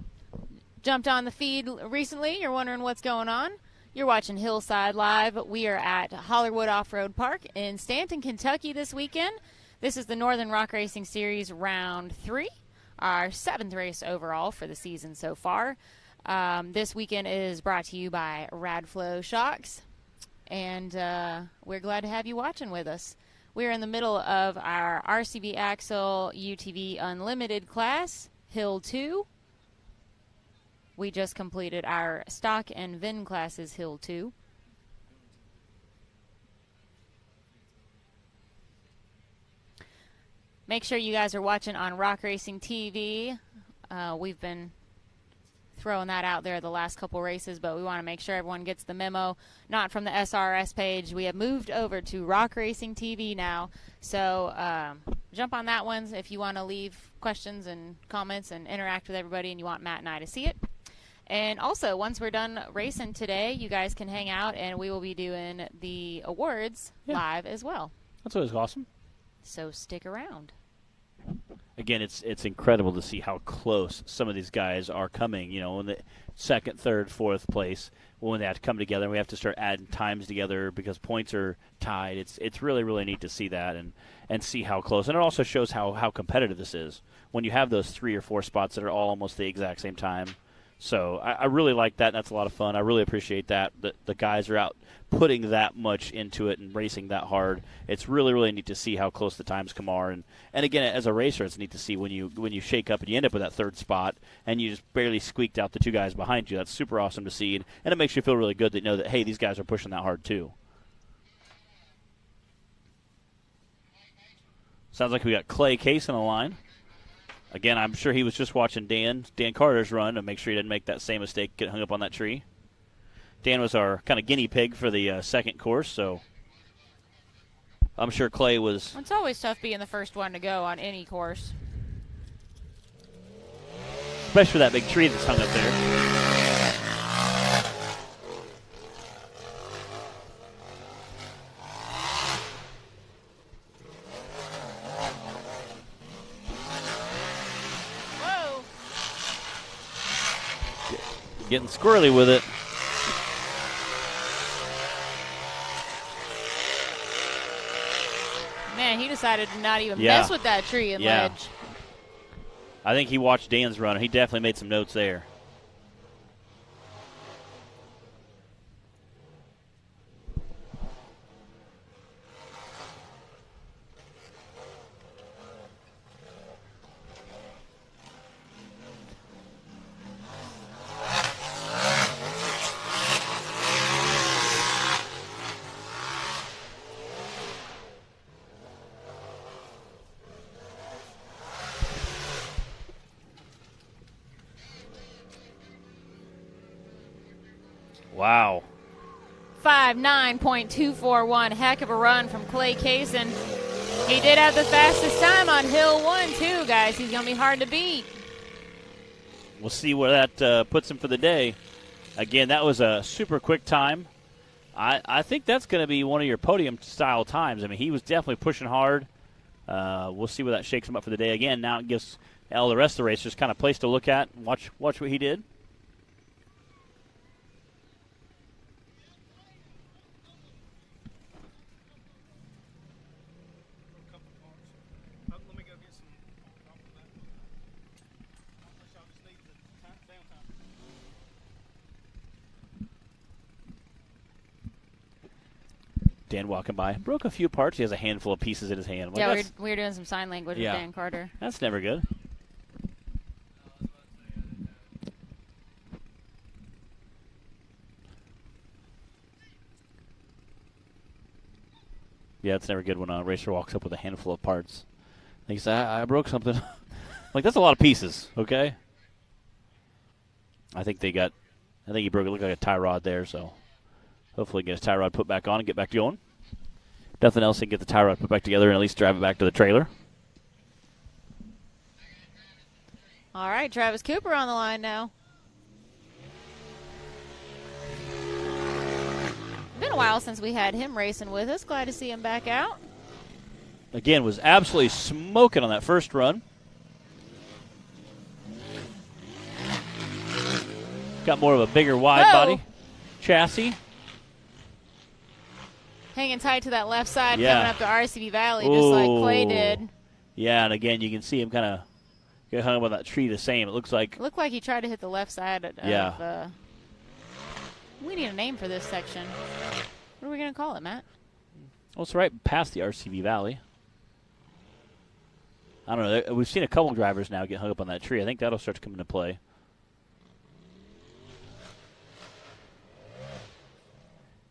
jumped on the feed recently, you're wondering what's going on, you're watching Hillside Live. We are at Hollywood Off-Road Park in Stanton, Kentucky this weekend. This is the Northern Rock Racing Series Round 3. our 7th race overall for the season so far. This weekend is brought to you by Radflo shocks, and we're glad to have you watching with us. We're in the middle of our RCV Axle UTV Unlimited class, Hill 2. We just completed our stock and VIN classes, Hill 2. Make sure you guys are watching on Rock Racing TV. We've been throwing that out there the last couple races, but we want to make sure everyone gets the memo. Not from the SRS page. We have moved over to Rock Racing TV now, so jump on that one if you want to leave questions and comments and interact with everybody and you want Matt and I to see it. And also, once we're done racing today, you guys can hang out and we will be doing the awards live as well. That's always awesome. So stick around. Again, it's incredible to see how close some of these guys are coming. You know, in the 2nd, 3rd, 4th place, when they have to come together, and we have to start adding times together because points are tied. It's really, really neat to see that and see how close. And it also shows how competitive this is when you have those 3 or 4 spots that are all almost the exact same time. So I really like that. That's a lot of fun. I really appreciate that. The guys are out putting that much into it and racing that hard. It's really, really neat to see how close the times come are. And again, as a racer, it's neat to see when you shake up and you end up with that 3rd spot and you just barely squeaked out the 2 guys behind you. That's super awesome to see. And it makes you feel really good to know that, hey, these guys are pushing that hard too. Sounds like we got Clay Case on the line. Again, I'm sure he was just watching Dan Carter's run to make sure he didn't make that same mistake, get hung up on that tree. Dan was our kind of guinea pig for the 2nd course, so I'm sure Clay was. It's always tough being the first one to go on any course. Especially for that big tree that's hung up there. Getting squirrely with it. Man, he decided to not even mess with that tree and ledge. I think he watched Dan's run. He definitely made some notes there. Wow. 5.9.241. Heck of a run from Clay Kaysen. He did have the fastest time on Hill 1, too, guys. He's going to be hard to beat. We'll see where that puts him for the day. Again, that was a super quick time. I think that's going to be one of your podium-style times. I mean, he was definitely pushing hard. We'll see where that shakes him up for the day. Again, now it gives all the rest of the racers kind of place to look at and watch what he did. Dan walking by. Broke a few parts. He has a handful of pieces in his hand. Like, yeah, we were doing some sign language with Dan Carter. That's never good. Yeah, it's never good when a racer walks up with a handful of parts. He says, I broke something. Like, that's a lot of pieces, okay? I think he broke it. Looked like a tie rod there, so hopefully get his tie rod put back on and get back going. Nothing else, he can get the tie rod put back together and at least drive it back to the trailer. All right, Travis Cooper on the line now. Been a while since we had him racing with us. Glad to see him back out. Again, was absolutely smoking on that first run. Got more of a bigger wide body chassis. Hanging tight to that left side coming up to RCV Valley just like Clay did. Yeah, and again, you can see him kind of get hung up on that tree the same. It looks like. It looked like he tried to hit the left side of. Yeah. We need a name for this section. What are we going to call it, Matt? Well, it's right past the RCV Valley. I don't know. We've seen a couple drivers now get hung up on that tree. I think that'll start to come into play.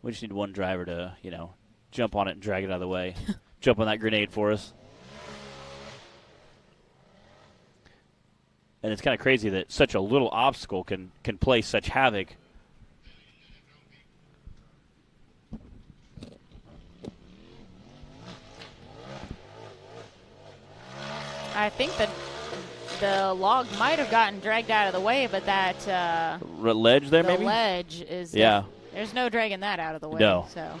We just need one driver to, jump on it and drag it out of the way. Jump on that grenade for us. And it's kind of crazy that such a little obstacle can play such havoc. I think that the log might have gotten dragged out of the way, but that ledge there, maybe? The ledge is. Yeah. There's no dragging that out of the way. No. So.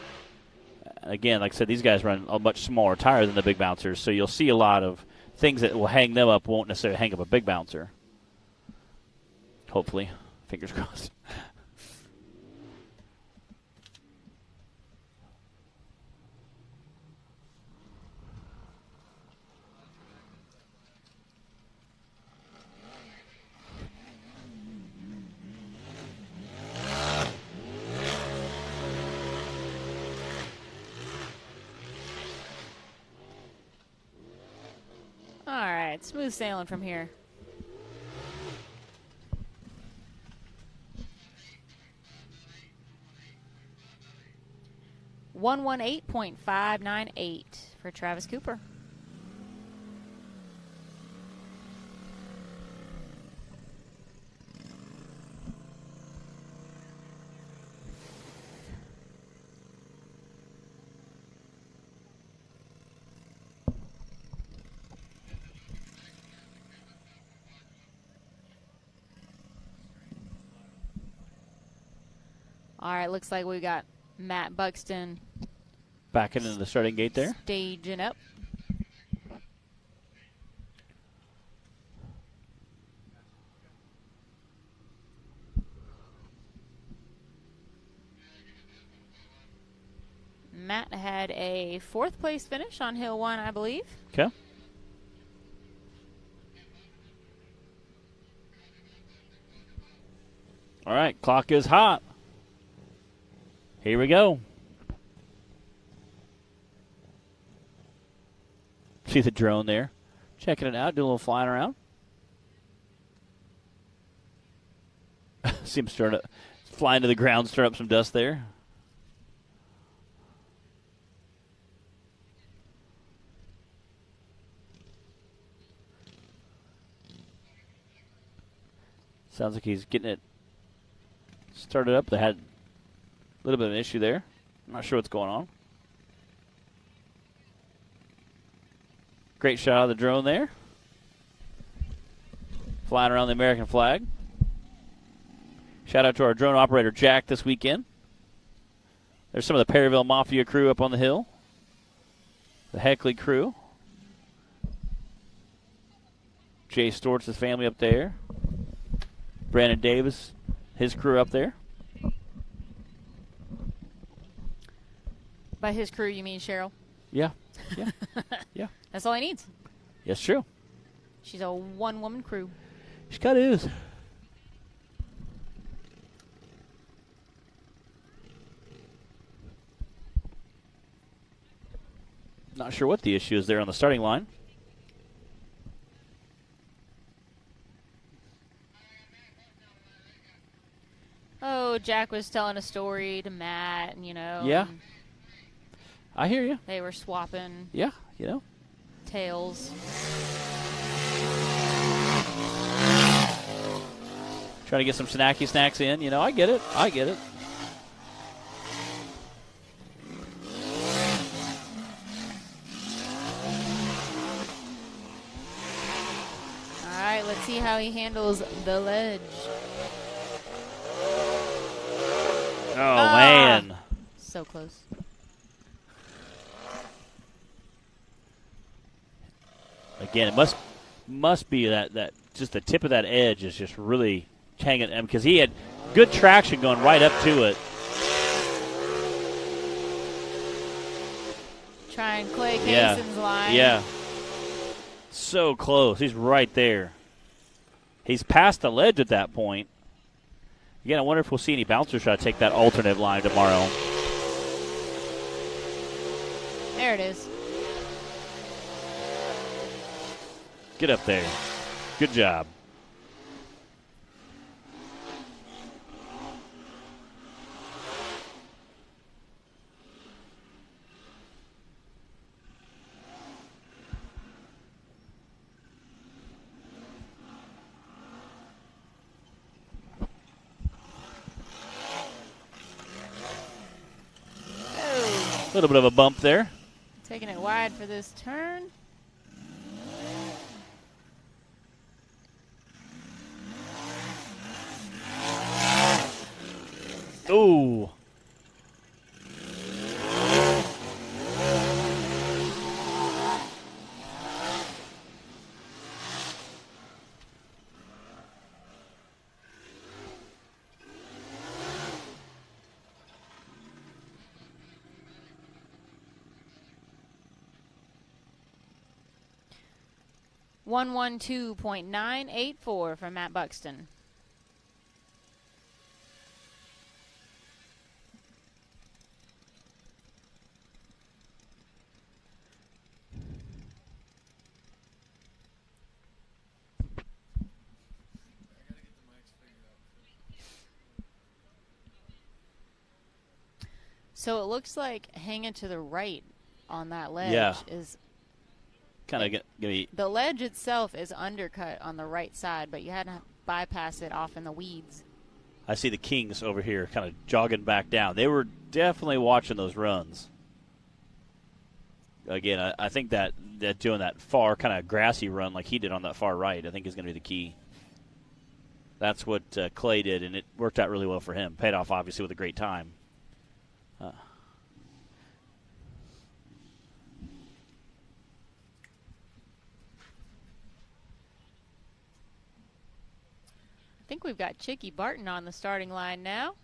Again, like I said, these guys run a much smaller tire than the big bouncers, so you'll see a lot of things that will hang them up won't necessarily hang up a big bouncer. Hopefully. Fingers crossed. All right, smooth sailing from here. $118.598 for Travis Cooper. All right, looks like we got Matt Buxton back into the starting gate there. Staging up. Matt had a 4th place finish on Hill 1, I believe. Okay. All right, clock is hot. Here we go. See the drone there. Checking it out, doing a little flying around. See him flying to the ground, stir up some dust there. Sounds like he's getting it started up. They had a little bit of an issue there. I'm not sure what's going on. Great shot of the drone there. Flying around the American flag. Shout out to our drone operator, Jack, this weekend. There's some of the Perryville Mafia crew up on the hill. The Heckley crew. Jay Storts' family up there. Brandon Davis, his crew up there. By his crew, you mean Cheryl? Yeah. Yeah. Yeah. That's all he needs. Yes, true. She's a one-woman crew. She kind of is. Not sure what the issue is there on the starting line. Oh, Jack was telling a story to Matt, and, Yeah. I hear you. They were swapping Yeah, tales. Trying to get some snacky snacks in. I get it. I get it. All right, let's see how he handles the ledge. Oh, man. So close. Again, it must be that just the tip of that edge is just really hanging, because he had good traction going right up to it. Trying Clay Cason's line. Yeah. So close. He's right there. He's past the ledge at that point. Again, I wonder if we'll see any bouncers try to take that alternate line tomorrow. There it is. Get up there. Good job. A little bit of a bump there. Taking it wide for this turn. Ooh. $112.984 from Matt Buxton. So it looks like hanging to the right on that ledge is kind of going to be. The ledge itself is undercut on the right side, but you had to bypass it off in the weeds. I see the Kings over here kind of jogging back down. They were definitely watching those runs. Again, I think that doing that far kind of grassy run like he did on that far right, I think is going to be the key. That's what Clay did, and it worked out really well for him. Paid off, obviously, with a great time. I think we've got Chicky Barton on the starting line now.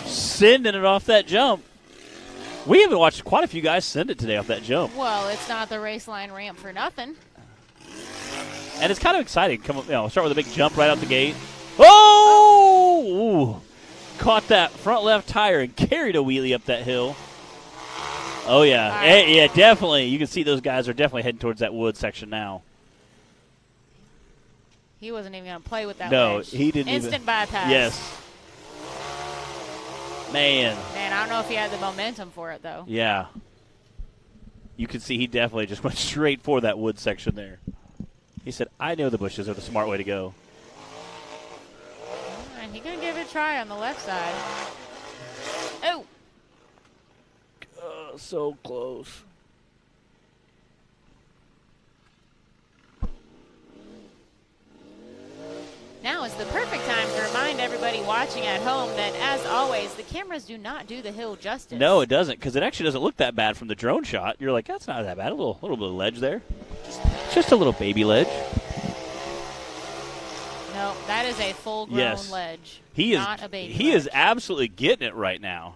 Sending it off that jump. We haven't watched quite a few guys send it today off that jump. Well, it's not the race line ramp for nothing. And it's kind of exciting. Start with a big jump right out the gate. Oh! Ooh. Caught that front left tire and carried a wheelie up that hill. Oh, yeah. Right. Yeah, definitely. You can see those guys are definitely heading towards that wood section now. He wasn't even going to play with that No, ledge. he didn't Instant bypass. Yes. Man, I don't know if he had the momentum for it, though. Yeah. You can see he definitely just went straight for that wood section there. He said, I know the bushes are the smart way to go. And he's going to give it a try on the left side. Oh! So close. Now is the perfect time to remind everybody watching at home that, as always, the cameras do not do the hill justice. No, it doesn't, because it actually doesn't look that bad from the drone shot. You're like, that's not that bad. A little bit of ledge there. Just a little baby ledge. No, that is a full-grown ledge. Not a baby He ledge. is absolutely getting it right now.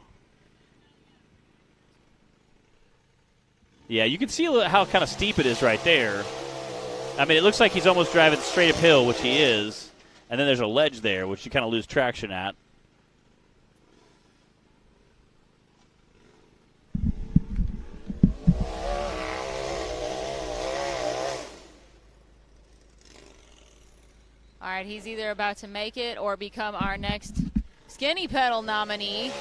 Yeah, you can see how kind of steep it is right there. I mean, it looks like he's almost driving straight uphill, which he is. And then there's a ledge there, which you kind of lose traction at. All right, he's either about to make it or become our next skinny pedal nominee.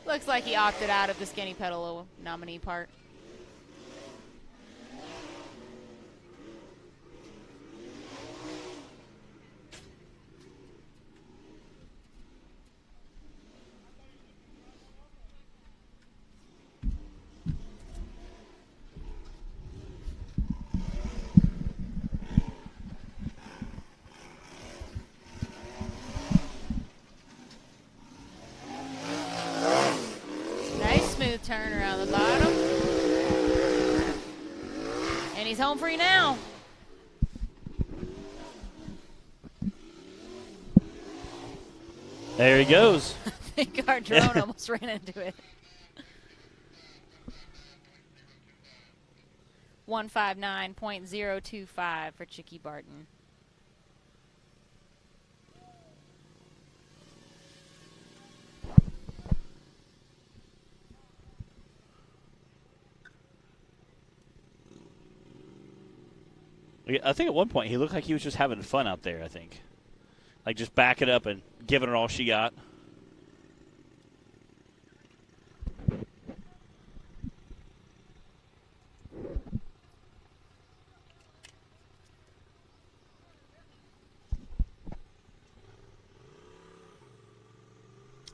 Looks like he opted out of the skinny pedal nominee part. smooth turn around the bottom. And he's home free now. There he goes. I think our drone almost ran into it. 159.025 for Chicky Barton. I think at one point he looked like he was just having fun out there, I think. Like just backing up and giving it all she got.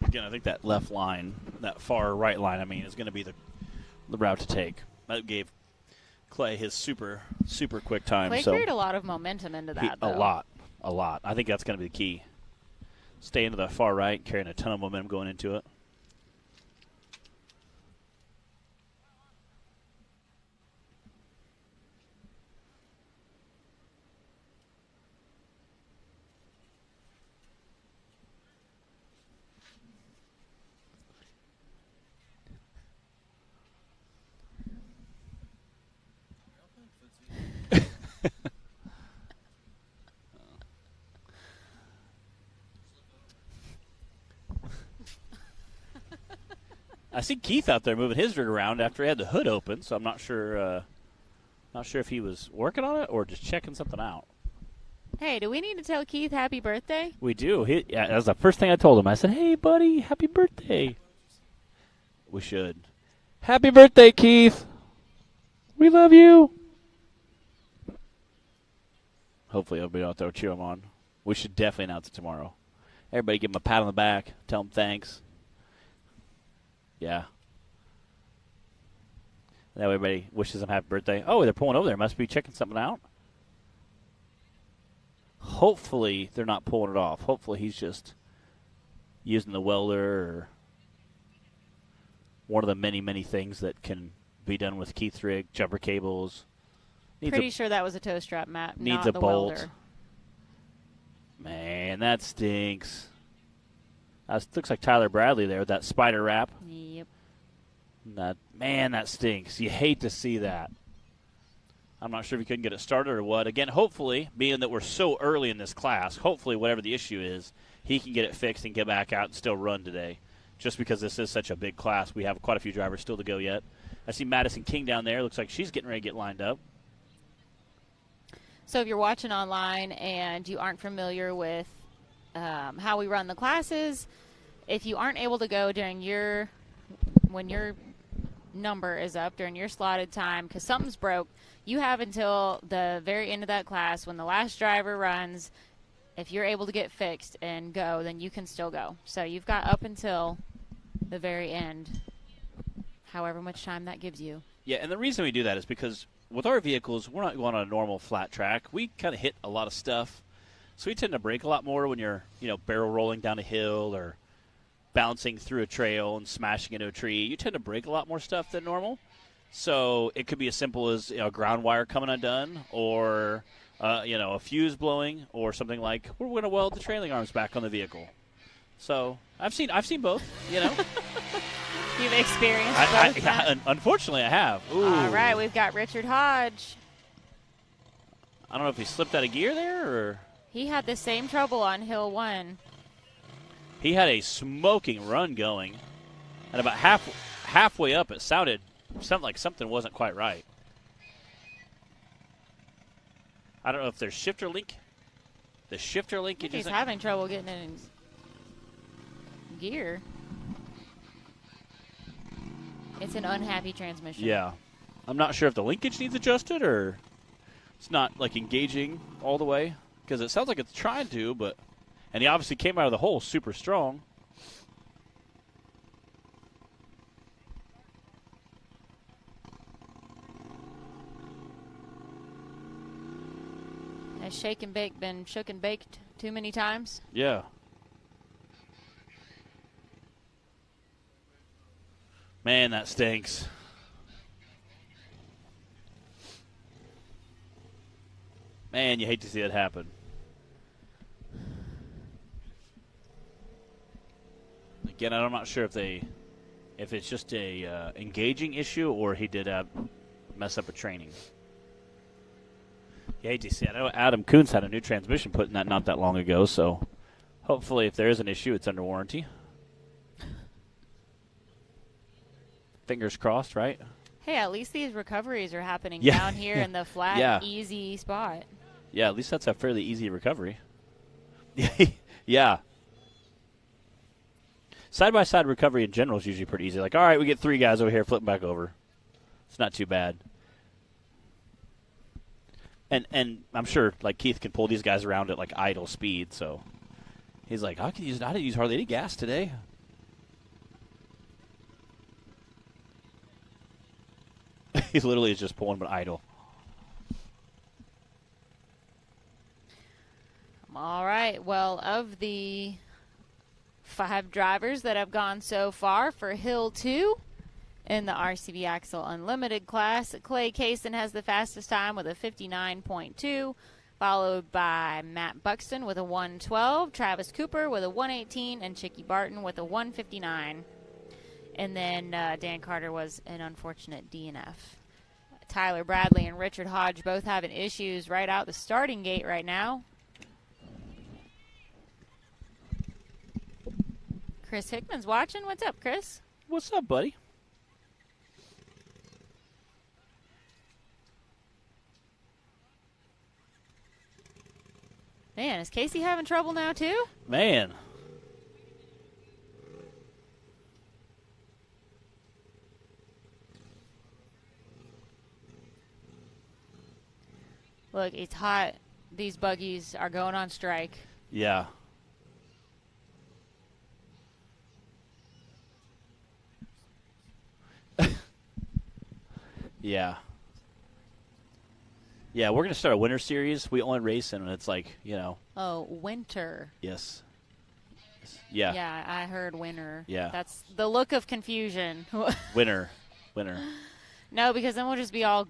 Again, I think that left line, that far right line, I mean, is going to be the route to take. That gave Clay his super quick time. Clay carried a lot of momentum into that, though. A lot. I think that's going to be the key. Stay into the far right, carrying a ton of momentum going into it. I see Keith out there moving his rig around after he had the hood open, so I'm not sure if he was working on it or just checking something out. Hey, do we need to tell Keith happy birthday? We do. That was the first thing I told him. I said, "Hey, buddy, happy birthday." We should. Happy birthday, Keith. We love you. Hopefully everybody out there will cheer him on. We should definitely announce it tomorrow. Everybody give him a pat on the back. Tell him thanks. Yeah. That way everybody wishes him happy birthday. Oh, they're pulling over there. Must be checking something out. Hopefully they're not pulling it off. Hopefully he's just using the welder or one of the many, many things that can be done with Keith's rig, jumper cables. Pretty sure that was a tow strap, Matt, needs not a the bolt. welder. Man, that stinks. That looks like Tyler Bradley there with that spider wrap. Yep. That stinks. You hate to see that. I'm not sure if he couldn't get it started or what. Again, hopefully, being that we're so early in this class, hopefully whatever the issue is, he can get it fixed and get back out and still run today. Just because this is such a big class, we have quite a few drivers still to go yet. I see Madison King down there. Looks like she's getting ready to get lined up. So if you're watching online and you aren't familiar with how we run the classes, if you aren't able to go during when your number is up during your slotted time because something's broke, you have until the very end of that class when the last driver runs. If you're able to get fixed and go, then you can still go. So you've got up until the very end, however much time that gives you. Yeah, and the reason we do that is because with our vehicles, we're not going on a normal flat track. We kind of hit a lot of stuff. So we tend to brake a lot more when you're, barrel rolling down a hill or bouncing through a trail and smashing into a tree. You tend to break a lot more stuff than normal. So it could be as simple as a ground wire coming undone or a fuse blowing or something like we're going to weld the trailing arms back on the vehicle. So I've seen both, You've experienced both. Unfortunately, I have. Ooh. All right, we've got Richard Hodge. I don't know if he slipped out of gear there or he had the same trouble on Hill 1. He had a smoking run going, and about halfway up, it sounded like something wasn't quite right. I don't know if there's shifter link. The shifter link. He's having trouble getting in gear. It's an unhappy transmission. Yeah. I'm not sure if the linkage needs adjusted or it's not, engaging all the way. Because it sounds like it's trying to, but... And he obviously came out of the hole super strong. Has shake and bake been shook and baked too many times? Yeah. Man, that stinks. Man, you hate to see that happen. Again, I'm not sure if it's just a engaging issue or he did mess up a training. You hate to see it. I know Adam Coons had a new transmission put in that not that long ago, so hopefully if there is an issue, it's under warranty. Fingers crossed, right? Hey, at least these recoveries are happening Yeah. down here in the flat, easy spot. Yeah, at least that's a fairly easy recovery. Yeah. Side-by-side recovery in general is usually pretty easy. Like, all right, we get 3 guys over here, flip back over. It's not too bad. And I'm sure, like, Keith can pull these guys around at, like, idle speed, so he's like, I didn't use hardly any gas today. He literally is just pulling them idle. All right. Well, of the 5 drivers that have gone so far for Hill 2 in the RCV Axle Unlimited class, Clay Kaysen has the fastest time with a 59.2, followed by Matt Buxton with a 112, Travis Cooper with a 118, and Chicky Barton with a 159. And then Dan Carter was an unfortunate DNF. Tyler Bradley and Richard Hodge both having issues right out the starting gate right now. Chris Hickman's watching. What's up, Chris? What's up, buddy? Man, is Casey having trouble now, too? Man. Look, it's hot. These buggies are going on strike. Yeah. Yeah. Yeah, we're going to start a winter series. We only race in, and it's like, you know. Oh, winter. Yes. Yeah. Yeah, I heard winter. Yeah. That's the look of confusion. Winter. No, because then we'll just be all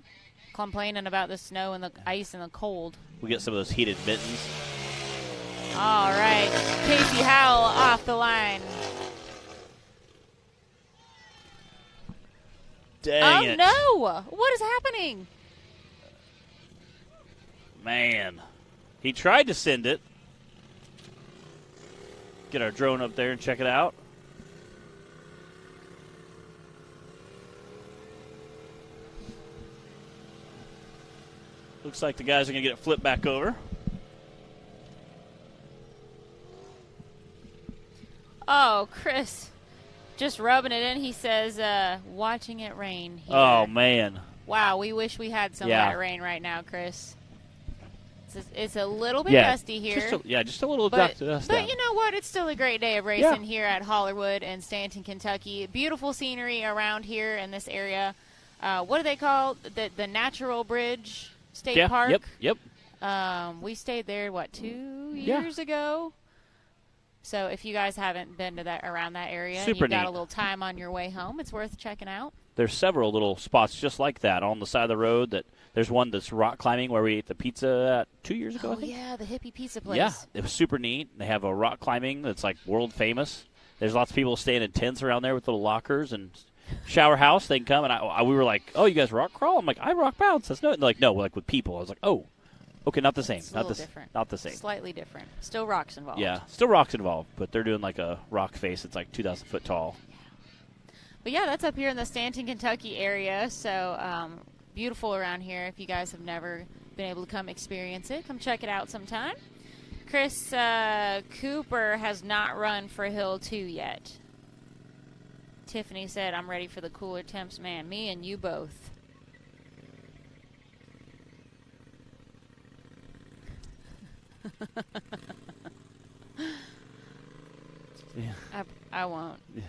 complaining about the snow and the ice and the cold. We get some of those heated mittens. All right. Casey Howell off the line. Dang it. Oh, no. What is happening? Man. He tried to send it. Get our drone up there and check it out. Looks like the guys are going to get it flipped back over. Oh, Chris. Just rubbing it in. He says, watching it rain here. Oh, man. Wow, we wish we had some of Yeah. that rain right now, Chris. It's a little bit Yeah, dusty here. just a little But dust. you know what? It's still a great day of racing here at Hollywood and Stanton, Kentucky. Beautiful scenery around here in this area. What do they call the Natural Bridge State Park? Yep. We stayed there, 2 years ago? So if you guys haven't been to around that area and Super you've got neat. a little time on your way home, it's worth checking out. There's several little spots just like that on the side of the road. There's one that's rock climbing where we ate the pizza 2 years ago, I Oh, think. yeah, the hippie pizza place. Yeah, it was super neat. They have a rock climbing that's like world famous. There's lots of people staying in tents around there with little lockers and shower house. They can come and we were like, "Oh, you guys rock crawl?" I'm like, "I rock bounce." That's no, they're like, no, like with people. I was like, "Oh, okay, not the same. It's a little different. Not the same." Slightly different. Still rocks involved. Yeah, still rocks involved, but they're doing like a rock face. It's like 2,000 foot tall. But yeah, that's up here in the Stanton, Kentucky area. So beautiful around here. If you guys have never been able to come experience it, come check it out sometime. Chris Cooper has not run for Hill 2 yet. Tiffany said, "I'm ready for the cooler temps." Man, me and you both. Yeah. I won't. Yeah.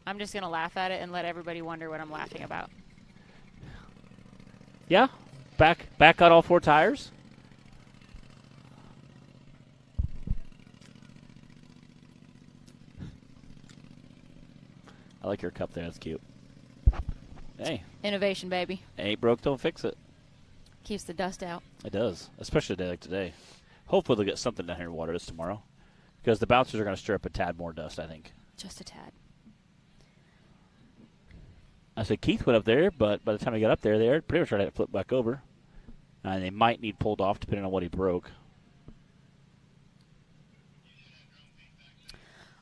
I'm just going to laugh at it and let everybody wonder what I'm laughing about. Yeah, back on all 4 tires. I like your cup there. That's cute. Hey. Innovation, baby. Ain't broke, don't fix it. Keeps the dust out. It does, especially a day like today. Hopefully they'll get something down here in water this tomorrow, because the bouncers are going to stir up a tad more dust, I think. Just a tad. I said Keith went up there, but by the time he got up there, they were pretty much ready to flip back over. And they might need pulled off depending on what he broke.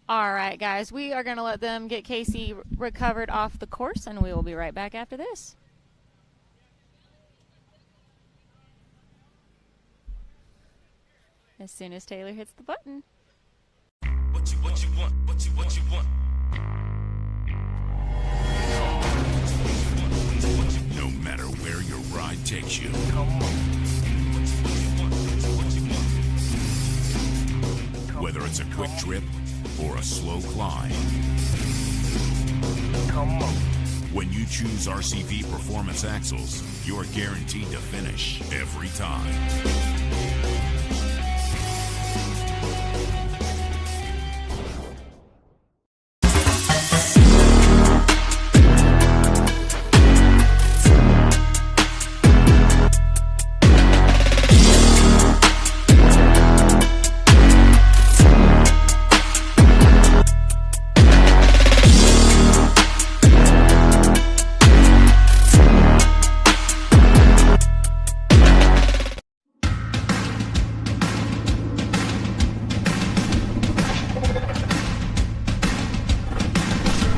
All right, guys. We are going to let them get Casey recovered off the course, and we will be right back after this. As soon as Taylor hits the button. What you want, what you want. No matter where your ride takes you. Whether it's a quick trip or a slow climb. When you choose RCV Performance Axles, you're guaranteed to finish every time.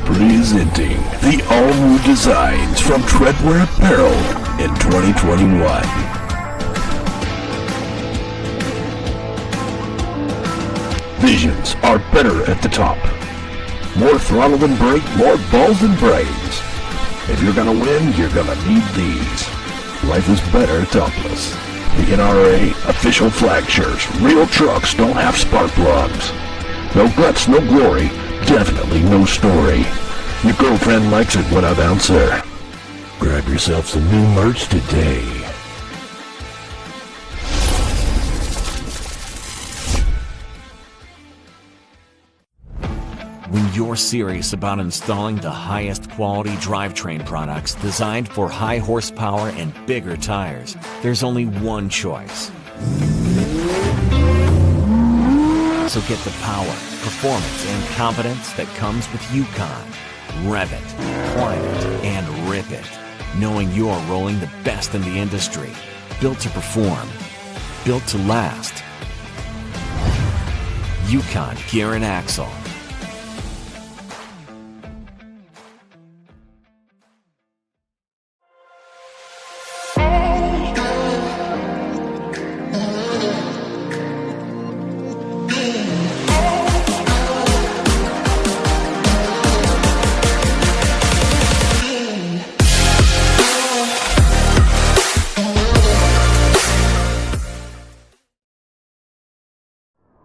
Presenting the all-new designs from Treadwear Apparel in 2021. Visions are better at the top. More throttle than brake, more balls than brains. If you're gonna win, you're gonna need these. Life is better topless. The NRA official flag shirts. Real trucks don't have spark plugs. No guts, no glory. Definitely no story. Your girlfriend likes it when I bounce her. Grab yourself some new merch today. When you're serious about installing the highest quality drivetrain products designed for high horsepower and bigger tires, there's only one choice. So get the power, performance, and confidence that comes with Yukon. Rev it, climb it, and rip it, knowing you're rolling the best in the industry. Built to perform, built to last. Yukon Gear and Axle.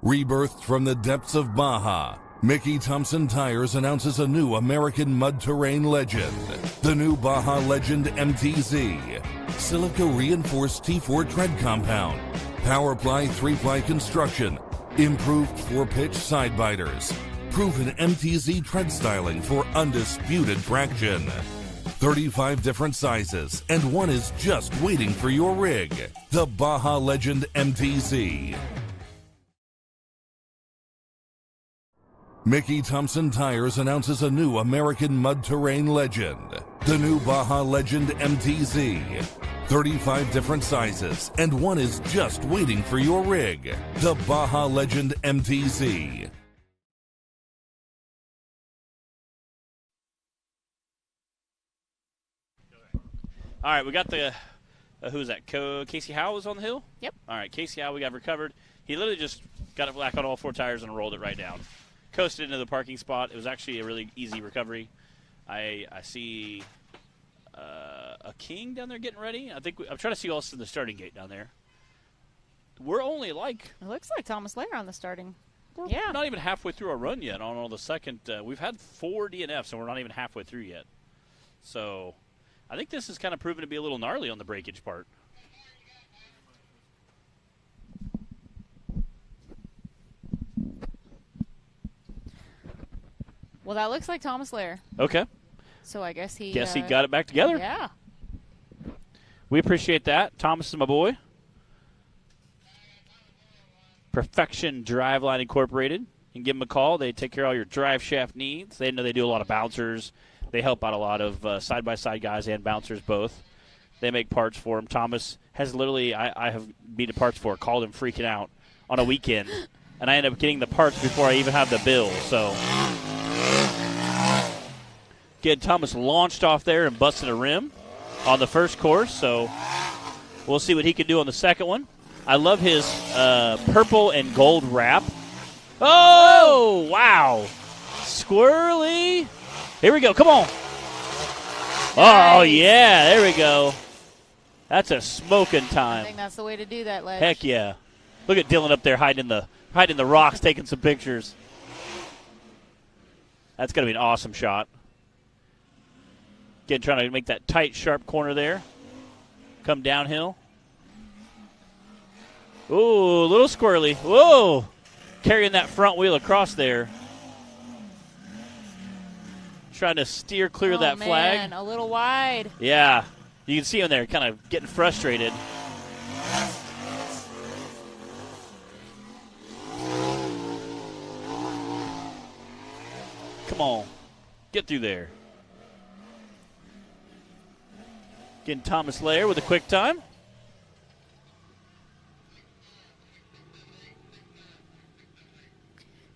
Rebirthed from the depths of Baja, Mickey Thompson Tires announces a new American mud terrain legend. The new Baja Legend MTZ. Silica reinforced T4 tread compound. Powerply 3-ply construction. Improved 4-pitch side biters. Proven MTZ tread styling for undisputed traction. 35 different sizes, and one is just waiting for your rig. The Baja Legend MTZ. Mickey Thompson Tires announces a new American mud terrain legend. The new Baja Legend MTZ. 35 different sizes, and one is just waiting for your rig. The Baja Legend MTZ. All right, we got the, who's that? Casey Howe was on the hill? Yep. All right, Casey Howe, we got recovered. He literally just got it black on all 4 tires and rolled it right down. Coasted into the parking spot. It was actually a really easy recovery. I see a King down there getting ready. I'm trying to see us in the starting gate down there. We're only like... It looks like Thomas Lair on the starting. We're Yeah. not even halfway through our run yet on all the second. We've had 4 DNFs, and we're not even halfway through yet. So I think this is kind of proven to be a little gnarly on the breakage part. Well, that looks like Thomas Lair. Okay. So I guess he got it back together. Yeah. We appreciate that. Thomas is my boy. Perfection Driveline Incorporated. You can give them a call. They take care of all your drive shaft needs. They know they do a lot of bouncers. They help out a lot of side-by-side guys and bouncers both. They make parts for them. Thomas has literally, I have needed parts for, called him freaking out on a weekend. And I end up getting the parts before I even have the bill. So, again, Thomas launched off there and busted a rim on the first course. So, we'll see what he can do on the second one. I love his purple and gold wrap. Oh, wow. Squirrely. Here we go. Come on. Oh, yeah. There we go. That's a smoking time. I think that's the way to do that, Ledge. Heck yeah. Look at Dylan up there hiding in the rocks, taking some pictures. That's going to be an awesome shot. Again, trying to make that tight, sharp corner there. Come downhill. Ooh, a little squirrely. Whoa. Carrying that front wheel across there. Trying to steer clear of that flag. A little wide. Yeah. You can see him there kind of getting frustrated. Come on. Get through there. Getting Thomas Lair with a quick time.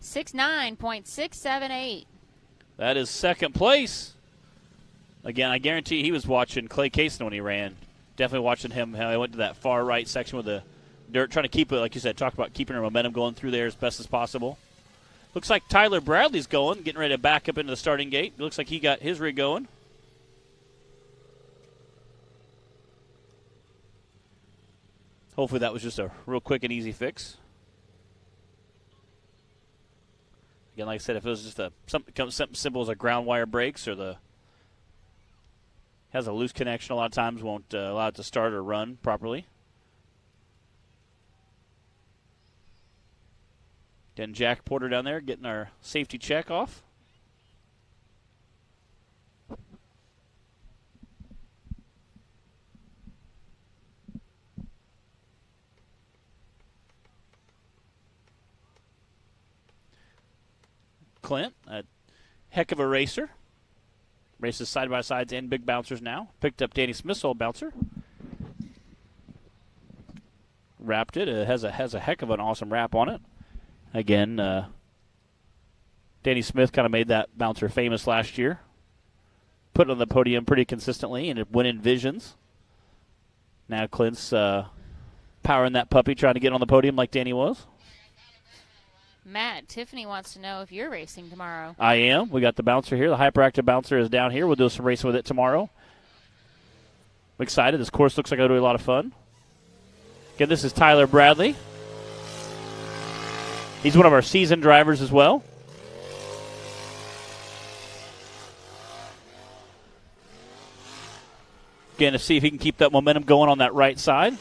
.678. That is second place. Again, I guarantee he was watching Clay Cason when he ran. Definitely watching him how he went to that far right section with the dirt, trying to keep it, like you said, talk about keeping our momentum going through there as best as possible. Looks like Tyler Bradley's going, getting ready to back up into the starting gate. Looks like he got his rig going. Hopefully that was just a real quick and easy fix. Again, like I said, if it was just something simple as a ground wire brakes or has a loose connection, a lot of times won't allow it to start or run properly. Then Jack Porter down there getting our safety check off. Clint, a heck of a racer. Races side-by-sides and big bouncers now. Picked up Danny Smith's old bouncer. Wrapped it. It has a heck of an awesome wrap on it. Again, Danny Smith kind of made that bouncer famous last year. Put it on the podium pretty consistently, and it went in visions. Now Clint's powering that puppy, trying to get on the podium like Danny was. Matt, Tiffany wants to know if you're racing tomorrow. I am. We got the bouncer here. The hyperactive bouncer is down here. We'll do some racing with it tomorrow. I'm excited. This course looks like it'll be a lot of fun. Again, this is Tyler Bradley. He's one of our seasoned drivers as well. Again, to see if he can keep that momentum going on that right side.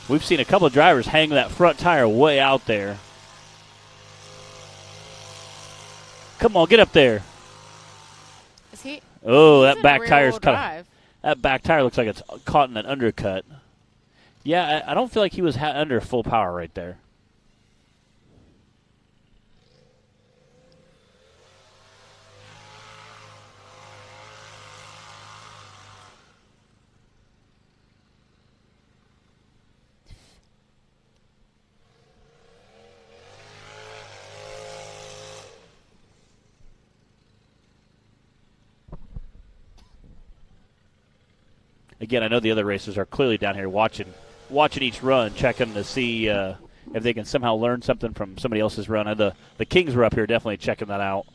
We've seen a couple of drivers hang that front tire way out there. Come on, get up there. Is he? Oh, that back tire's that back tire looks like it's caught in an undercut. Yeah, I don't feel like he was under full power right there. Again, I know the other racers are clearly down here watching each run, checking to see if they can somehow learn something from somebody else's run. The Kings were up here definitely checking that out.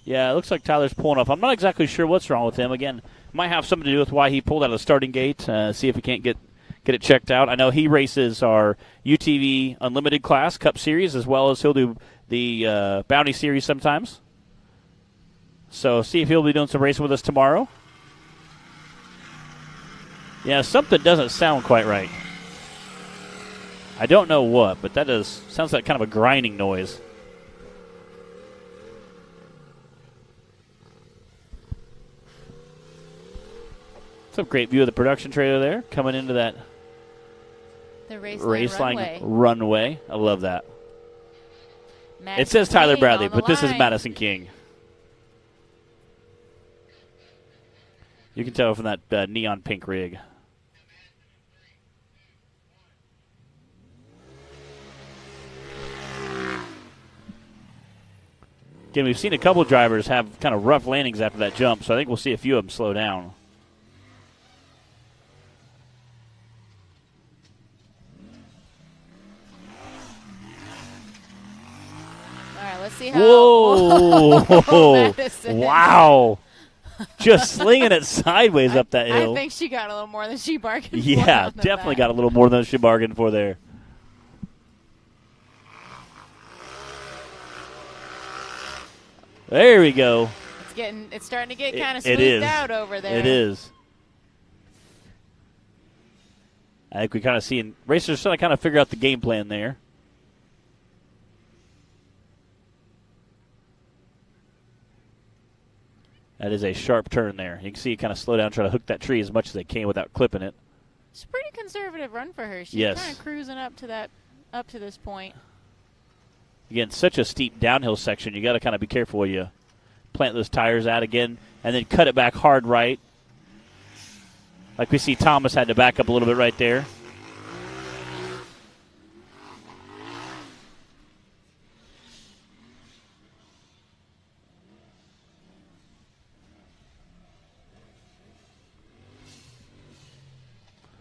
Yeah, it looks like Tyler's pulling off. I'm not exactly sure what's wrong with him. Again, might have something to do with why he pulled out of the starting gate. See if he can't get it checked out. I know he races our UTV Unlimited class Cup Series, as well as he'll do the Bounty Series sometimes. So see if he'll be doing some racing with us tomorrow. Yeah, something doesn't sound quite right. I don't know what, but that sounds like kind of a grinding noise. It's a great view of the production trailer there, coming into that The raceline runway. I love that. Madison It says Tyler King Bradley, on the but this is line. Madison King. You can tell from that neon pink rig. Again, we've seen a couple drivers have kind of rough landings after that jump, so I think we'll see a few of them slow down. All right, let's see how. Whoa! Madison. Wow! Just slinging it sideways up that hill. I think she got a little more than she bargained for. Yeah, on the definitely back. got a little more than she bargained for there. There we go. It's starting to get kind of It smoothed is. out over there. It is. I think we kind of see racers trying to kind of figure out the game plan there. That is a sharp turn there. You can see it kind of slow down, try to hook that tree as much as they can without clipping it. It's a pretty conservative run for her. She's Yes. kind of cruising up to this point. Again, such a steep downhill section. You got to kind of be careful where you plant those tires out again, and then cut it back hard right. Like we see Thomas had to back up a little bit right there.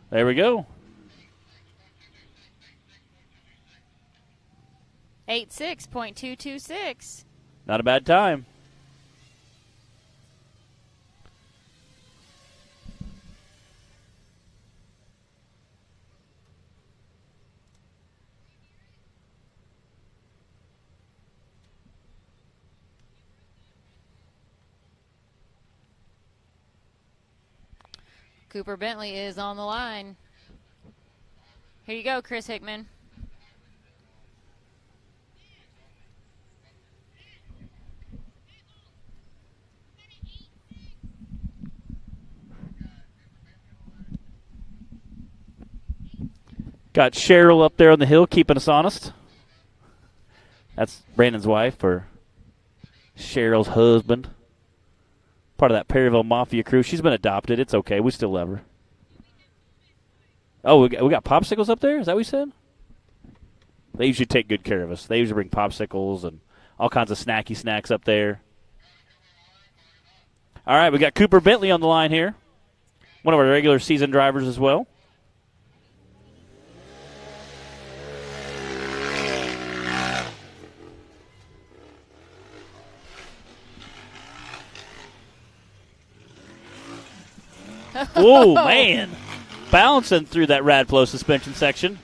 There we go. 86.226. Not a bad time. Cooper Bentley is on the line. Here you go, Chris Hickman. Got Cheryl up there on the hill keeping us honest. That's Brandon's wife, or Cheryl's husband. Part of that Perryville Mafia crew. She's been adopted. It's okay. We still love her. Oh, we got popsicles up there? Is that what you said? They usually take good care of us. They usually bring popsicles and all kinds of snacky snacks up there. All right, we got Cooper Bentley on the line here. One of our regular season drivers as well. Oh, man. Bouncing through that Radflo suspension section.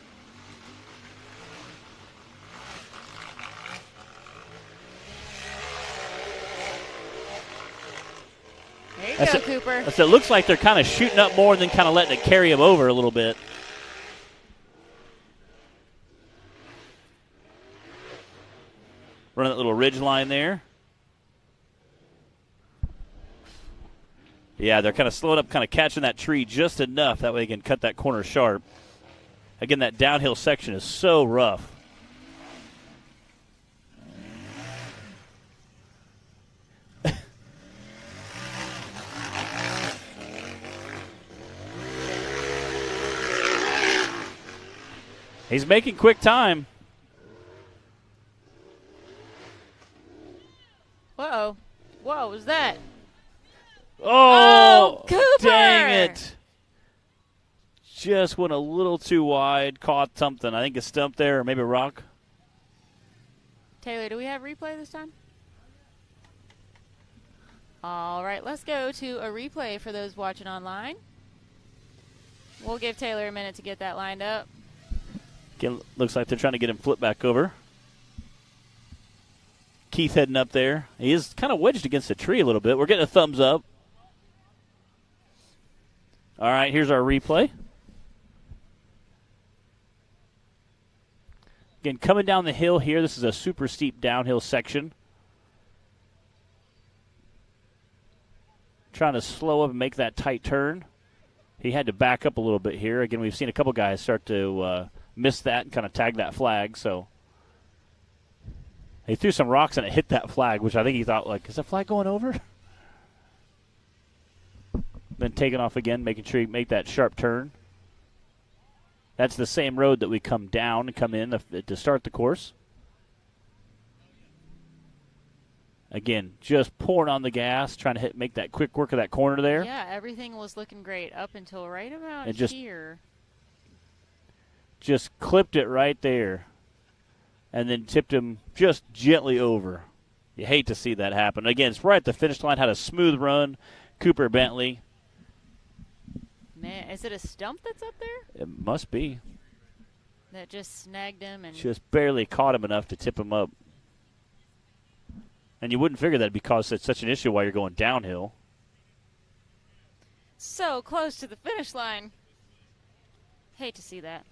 There you go, Cooper. It looks like they're kind of shooting up more than kind of letting it carry them over a little bit. Running that little ridge line there. Yeah, they're kind of slowing up, kind of catching that tree just enough. That way they can cut that corner sharp. Again, that downhill section is so rough. He's making quick time. Whoa. What was that? Oh, Cooper! Dang it. Just went a little too wide. Caught something. I think a stump there or maybe a rock. Taylor, do we have replay this time? All right, let's go to a replay for those watching online. We'll give Taylor a minute to get that lined up. Again, looks like they're trying to get him flipped back over. Keith heading up there. He is kind of wedged against the tree a little bit. We're getting a thumbs up. All right, here's our replay. Again, coming down the hill here, this is a super steep downhill section. Trying to slow up and make that tight turn. He had to back up a little bit here. Again, we've seen a couple guys start to miss that and kind of tag that flag. So he threw some rocks and it hit that flag, which I think he thought, like, is that flag going over? Then taking off again, making sure you make that sharp turn. That's the same road that we come down and come in to start the course. Again, just pouring on the gas, trying to make that quick work of that corner there. Yeah, everything was looking great up until right about and here. Just clipped it right there. And then tipped him just gently over. You hate to see that happen. Again, it's right at the finish line. Had a smooth run. Cooper Bentley. Man, is it a stump that's up there? It must be. That just snagged him and Just barely caught him enough to tip him up. And you wouldn't figure that because it's such an issue while you're going downhill. so close to the finish line. Hate to see that.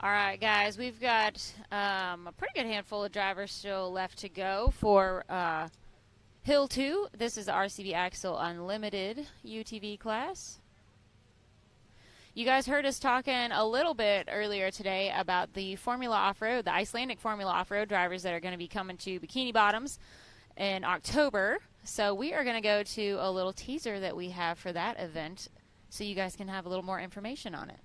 All right, guys, we've got a pretty good handful of drivers still left to go for Hill 2. This is the RCB Axle Unlimited UTV class. You guys heard us talking a little bit earlier today about the Formula Off-Road, the Icelandic Formula Off-Road drivers that are going to be coming to Bikini Bottoms in October. So we are going to go to a little teaser that we have for that event so you guys can have a little more information on it.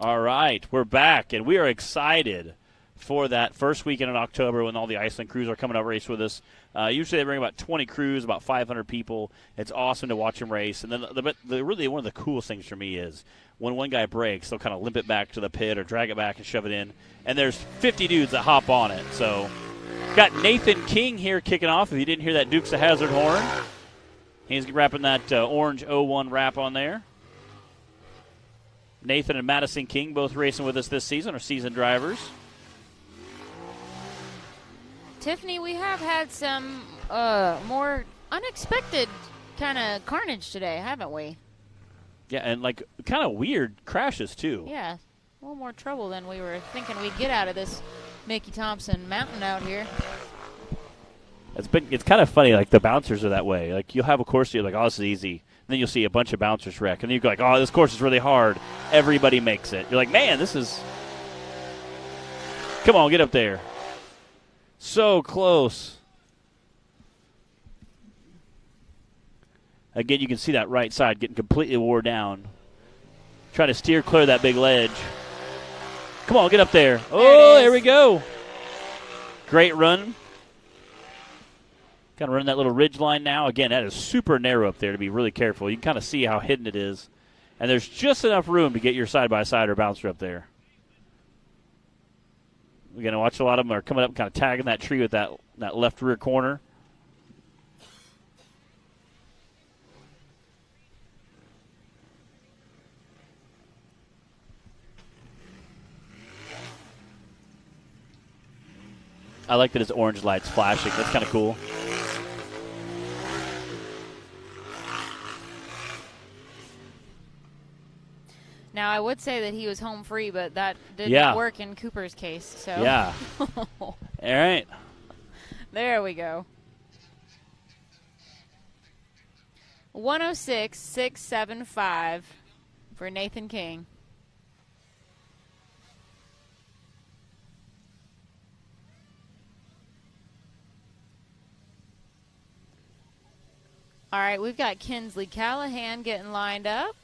All right, we're back, and we are excited for that first weekend in October when all the Iceland crews are coming out to race with us. Usually they bring about 20 crews, about 500 people. It's awesome to watch them race. And then really one of the coolest things for me is when one guy breaks, they'll kind of limp it back to the pit or drag it back and shove it in. And there's 50 dudes that hop on it. So got Nathan King here kicking off. If you didn't hear that Dukes of Hazzard horn, he's wrapping that orange 01 wrap on there. Nathan and Madison King both racing with us this season, are seasoned drivers. Tiffany, we have had some more unexpected kind of carnage today, haven't we? Yeah, and like kind of weird crashes too. Yeah, a little more trouble than we were thinking we'd get out of this Mickey Thompson mountain out here. It's kind of funny, like the bouncers are that way. Like you'll have a course, you're like, oh, this is easy. And then you'll see a bunch of bouncers wreck, and then you go like, oh, this course is really hard. Everybody makes it. You're like, man, this is. Come on, get up there. So close. Again, you can see that right side getting completely wore down. Trying to steer clear of that big ledge. Come on, get up there. Oh, there we go. Great run. Kind of running that little ridge line now. Again, that is super narrow up there to be really careful. You can kind of see how hidden it is. And there's just enough room to get your side-by-side or bouncer up there. We're going to watch a lot of them are coming up kind of tagging that tree with that left rear corner I like that his orange light's flashing. That's kind of cool. Now, I would say that he was home free, but that did not work in Cooper's case. So Yeah. All right. There we go. 106.675 for Nathan King. All right, we've got Kinsley Callahan getting lined up.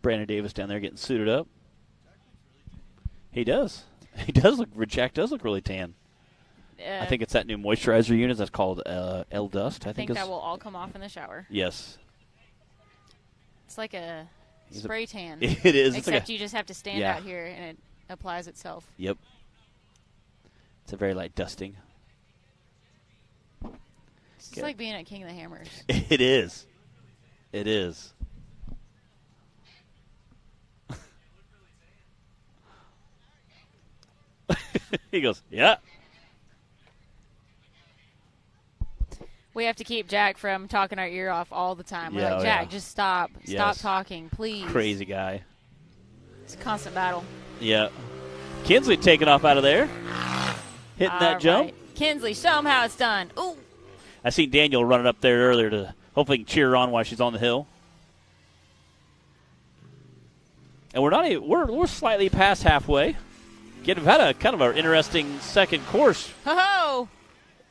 Brandon Davis down there getting suited up. He does. He does look. Jack does look really tan. I think it's that new moisturizer unit that's called L Dust. I think that will all come off in the shower. Yes. It's like a spray tan. It is. Except you just have to stand out here and it applies itself. Yep. It's a very light dusting. It's just like being at King of the Hammers. It is. It is. He goes, yeah. We have to keep Jack from talking our ear off all the time. We're like, Jack, just stop. Stop talking, please. Crazy guy. It's a constant battle. Yeah. Kinsley taking off out of there. Hitting that jump. Right. Kinsley, show him how it's done. Ooh. I seen Daniel running up there earlier to hopefully cheer her on while she's on the hill. And we're slightly past halfway. We've had a kind of an interesting second course. Ho-ho!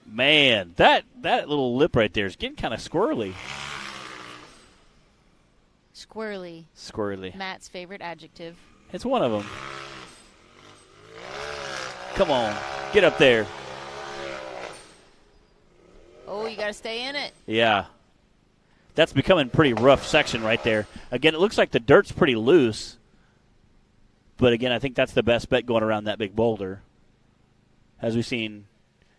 Man, that little lip right there is getting kind of squirrely. Squirrely. Squirrely. Matt's favorite adjective. It's one of them. Come on. Get up there. Oh, you got to stay in it. Yeah. That's becoming a pretty rough section right there. Again, it looks like the dirt's pretty loose. But, again, I think that's the best bet going around that big boulder. As we've seen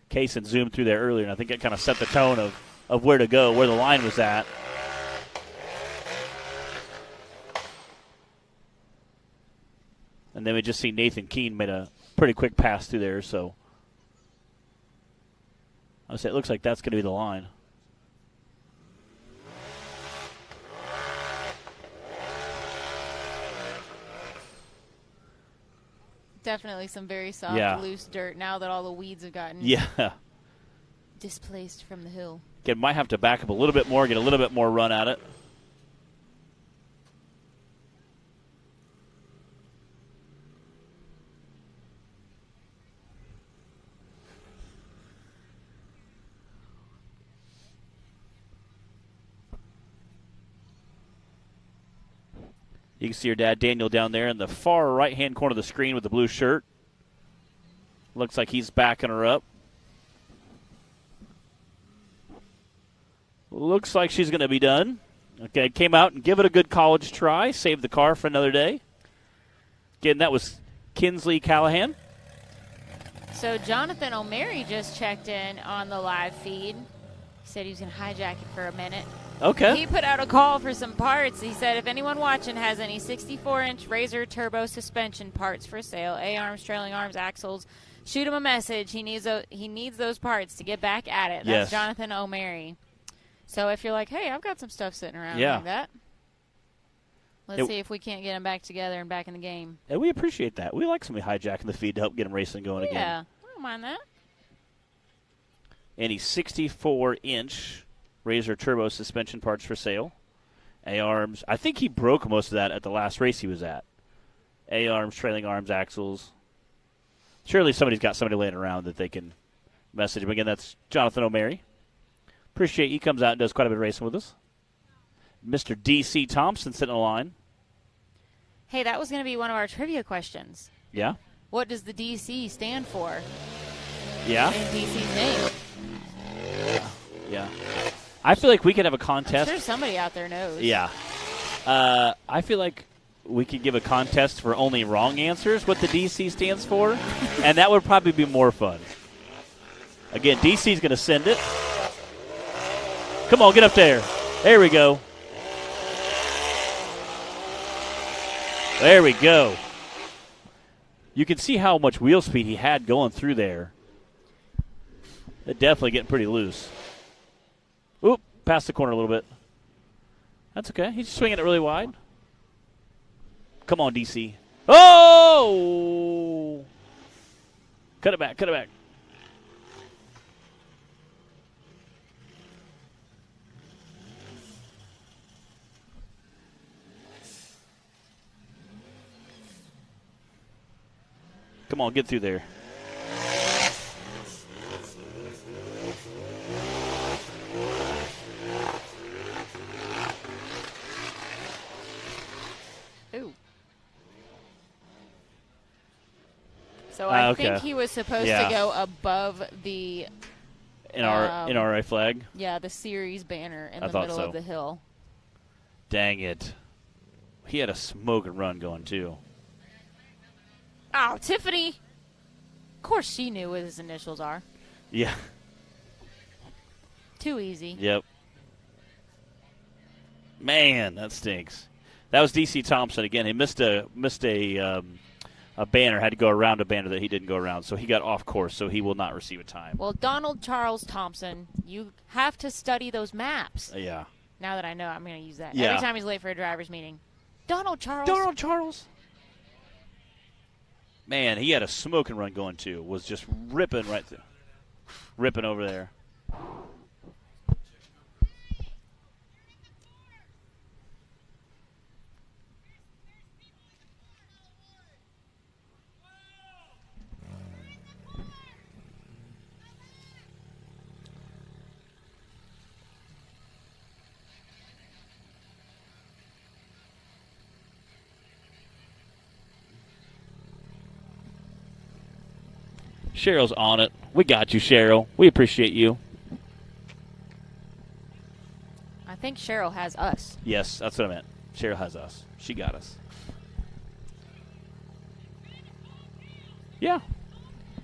Kaysen zoom through there earlier, and I think it kind of set the tone of where to go, where the line was at. And then we just see Nathan Keene made a pretty quick pass through there. So I would say it looks like that's going to be the line. Definitely some very soft, loose dirt now that all the weeds have gotten displaced from the hill. Again, might have to back up a little bit more, get a little bit more run at it. You can see your dad, Daniel, down there in the far right-hand corner of the screen with the blue shirt. Looks like he's backing her up. Looks like she's going to be done. Okay, came out and give it a good college try. Saved the car for another day. Again, that was Kinsley Callahan. So Jonathan O'Mary just checked in on the live feed. He said he was going to hijack it for a minute. Okay. He put out a call for some parts. He said if anyone watching has any 64-inch Razor turbo suspension parts for sale, A-arms, trailing arms, axles, shoot him a message. He needs those parts to get back at it. That's Jonathan O'Mary. So if you're like, hey, I've got some stuff sitting around like that, let's see if we can't get them back together and back in the game. And we appreciate that. We like somebody hijacking the feed to help get them racing going again. Yeah, I don't mind that. Any 64-inch Razor turbo suspension parts for sale. A-arms. I think he broke most of that at the last race he was at. A-arms, trailing arms, axles. Surely somebody's got somebody laying around that they can message him. Again, that's Jonathan O'Mary. Appreciate he comes out and does quite a bit of racing with us. Mr. D.C. Thompson sitting on the line. Hey, that was going to be one of our trivia questions. Yeah? What does the D.C. stand for? Yeah? In D.C.'s name. Yeah. I feel like we could have a contest. I'm sure somebody out there knows. Yeah. I feel like we could give a contest for only wrong answers, what the DC stands for, and that would probably be more fun. Again, DC's going to send it. Come on, get up there. There we go. There we go. You can see how much wheel speed he had going through there. It definitely getting pretty loose. Oop, past the corner a little bit. That's okay. He's swinging it really wide. Come on, DC. Oh! Cut it back, cut it back. Come on, get through there. Ooh. So I Okay. think he was supposed to go above the NRRS flag. Yeah, the series banner in I the thought middle so. of the hill. Dang it. He had a smoking run going, too. Oh, Tiffany. Of course she knew what his initials are. Yeah. Too easy. Yep. Man, that stinks. That was DC Thompson again. He missed a banner. Had to go around a banner that he didn't go around, so he got off course. So he will not receive a time. Well, Donald Charles Thompson, you have to study those maps. Yeah. Now that I know, I'm going to use that Yeah. every time he's late for a driver's meeting. Donald Charles. Donald Charles. Man, he had a smoking run going too. Was just ripping right through, ripping over there. Cheryl's on it. We got you, Cheryl. We appreciate you. I think Cheryl has us. Yes, that's what I meant. Cheryl has us. She got us. Yeah.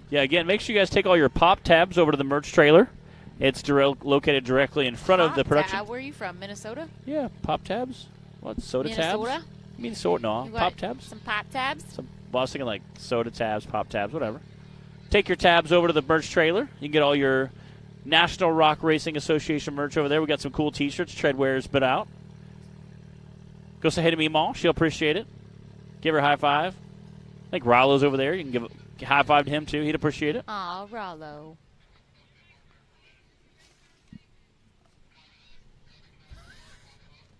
Yeah, again, make sure you guys take all your pop tabs over to the merch trailer. It's located directly in front of the production. Where are you from, Minnesota? Yeah, pop tabs. What, soda Minnesota? tabs? You mean soda? No, You pop got tabs. Some pop tabs? Well, I was thinking like soda tabs, pop tabs, whatever. Take your tabs over to the merch trailer. You can get all your National Rock Racing Association merch over there. We got some cool T-shirts. Treadwear's been out. Go say hey to me, Ma. She'll appreciate it. Give her a high five. I think Rollo's over there. You can give a high five to him, too. He'd appreciate it. Aw, Rollo.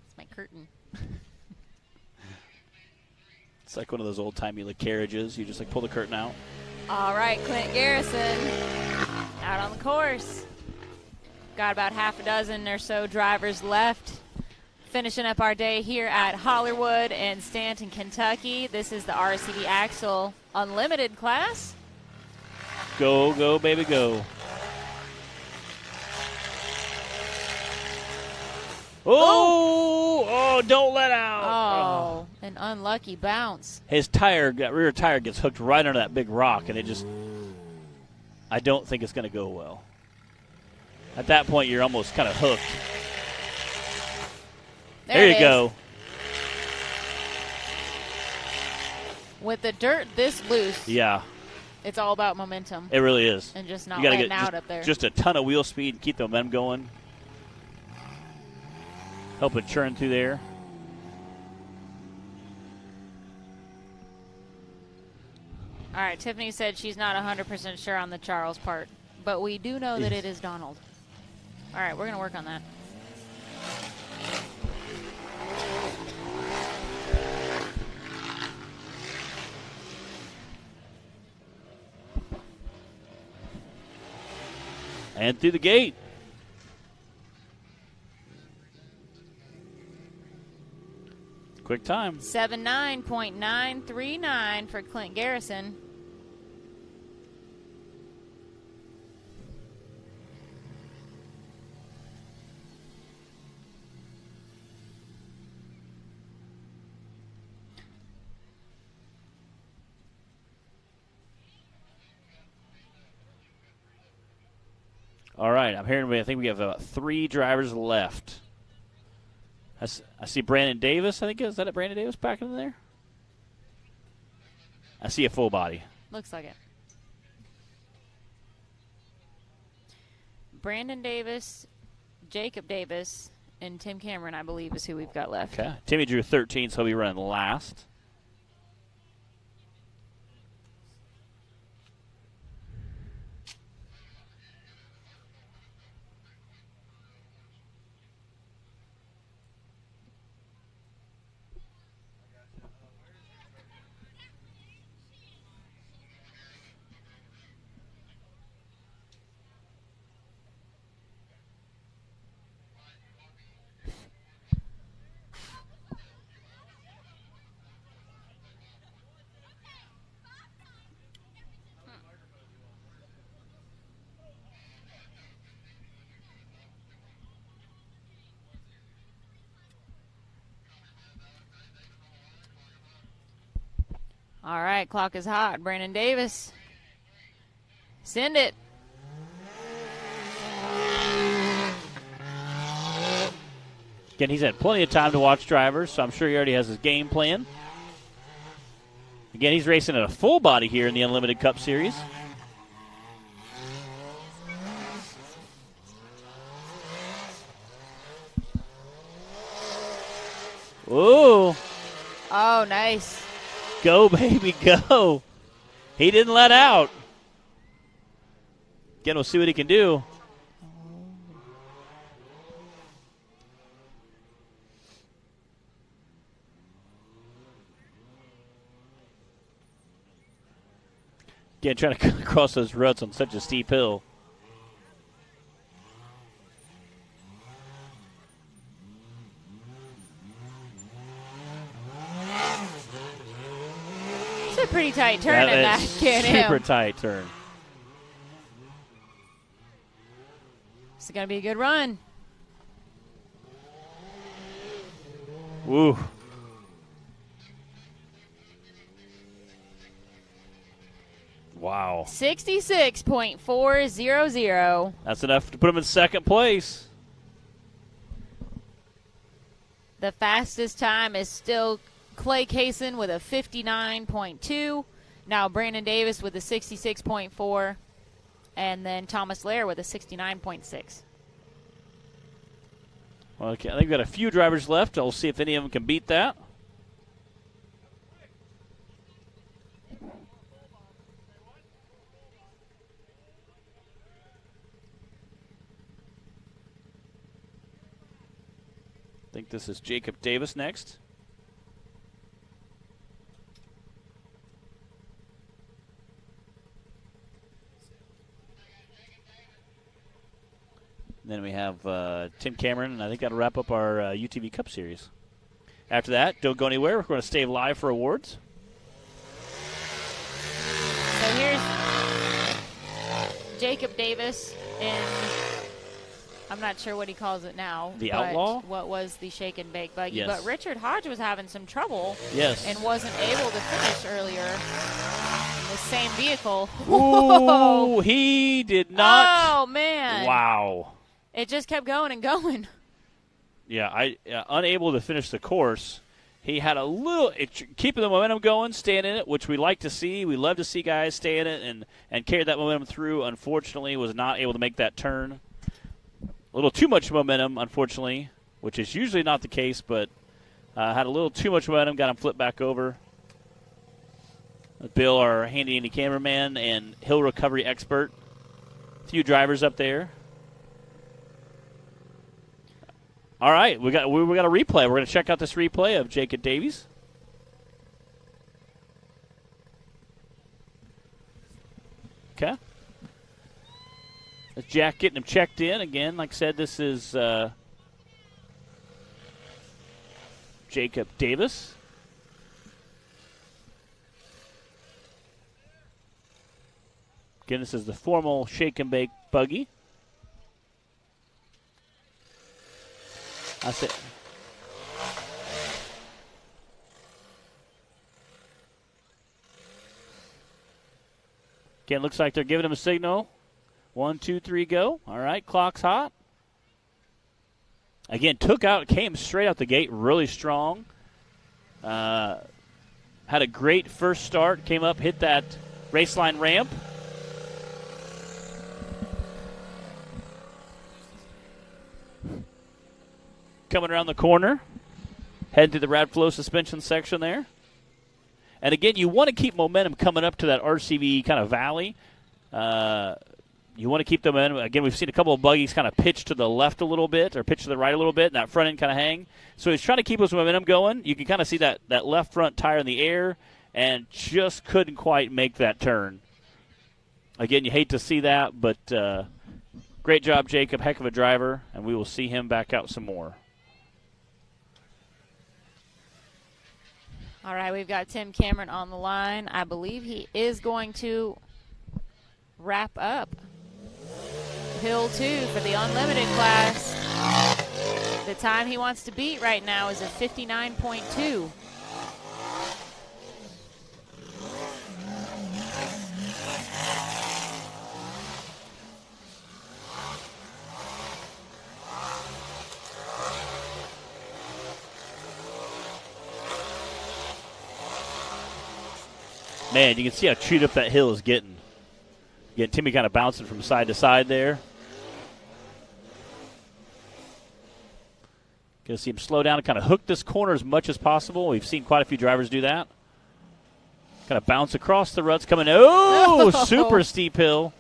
It's my curtain. It's like one of those old-timey like carriages. You just like pull the curtain out. All right, Clint Garrison out on the course. Got about half a dozen or so drivers left. Finishing up our day here at Hollywood in Stanton, Kentucky. This is the RCB Axle Unlimited class. Go, go, baby, go. Oh, don't let out. Oh, an unlucky bounce. His rear tire gets hooked right under that big rock, and it just, I don't think it's going to go well. At that point, you're almost kind of hooked. There you go. With the dirt this loose, Yeah, it's all about momentum it really is. and just not You got to letting get out up there. just a ton of wheel speed and keep the momentum going. Help it churn through there. All right, Tiffany said she's not 100% sure on the Charles part, but we do know that it is Donald. All right, we're going to work on that. And through the gate. Quick time. 79.939 for Clint Garrison. All right, I'm hearing. I think we have 3 drivers left. I see Brandon Davis. I think is that it? Brandon Davis back in there. I see a full body. Looks like it. Brandon Davis, Jacob Davis, and Tim Cameron, I believe, is who we've got left. Okay. Timmy drew 13, so he'll be running last. All right, clock is hot. Brandon Davis. Send it. Again, he's had plenty of time to watch drivers, so I'm sure he already has his game plan. Again, he's racing at a full body here in the Unlimited Cup Series. Ooh. Oh, nice. Go, baby, go. He didn't let out. Again, we'll see what he can do. Again, trying to cut across those ruts on such a steep hill. It's a pretty tight turn in that Can-Am. Super tight turn. It's going to be a good run. Woo. Wow. 66.400. That's enough to put him in second place. The fastest time is still Clay Kaysen with a 59.2. Now Brandon Davis with a 66.4. And then Thomas Lair with a 69.6. Well, okay, I think we've got a few drivers left. I'll see if any of them can beat that. I think this is Jacob Davis next. Then we have Tim Cameron, and I think that'll wrap up our UTV Cup Series. After that, don't go anywhere. We're going to stay live for awards. So here's Jacob Davis in, I'm not sure what he calls it now. The but Outlaw? What was the shake and bake buggy. Yes. But Richard Hodge was having some trouble. Yes. And wasn't able to finish earlier in the same vehicle. Ooh, he did not. Oh, man. Wow. It just kept going and going. Yeah, unable to finish the course. He had a little keeping the momentum going, staying in it, which we like to see. We love to see guys stay in it and carry that momentum through. Unfortunately, was not able to make that turn. A little too much momentum, unfortunately, which is usually not the case, but had a little too much momentum, got him flipped back over. Bill, our handy cameraman and hill recovery expert. A few drivers up there. All right, we got a replay. We're going to check out this replay of Jacob Davies. Okay. That's Jack getting him checked in again. Like I said, this is Jacob Davis. Again, this is the formal shake and bake buggy. I said, again, looks like they're giving him a signal. 1, 2, 3, go. All right, clock's hot. Again, came straight out the gate really strong. Had a great first start, came up, hit that race line ramp. Coming around the corner, heading to the Radflo suspension section there. And again, you want to keep momentum coming up to that RCV kind of valley. You want to keep the momentum. Again, we've seen a couple of buggies kind of pitch to the left a little bit or pitch to the right a little bit, and that front end kind of hang. So he's trying to keep his momentum going. You can kind of see that left front tire in the air and just couldn't quite make that turn. Again, you hate to see that, but great job, Jacob. Heck of a driver, and we will see him back out some more. All right, we've got Tim Cameron on the line. I believe he is going to wrap up Hill 2 for the unlimited class. The time he wants to beat right now is a 59.2. Man, you can see how chewed up that hill is getting. Again, Timmy kind of bouncing from side to side there. Going to see him slow down and kind of hook this corner as much as possible. We've seen quite a few drivers do that. Kind of bounce across the ruts coming. Oh, super steep hill.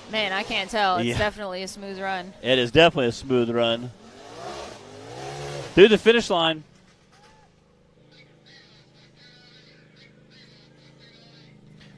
Man, I can't tell. It's definitely a smooth run. It is definitely a smooth run. Through the finish line.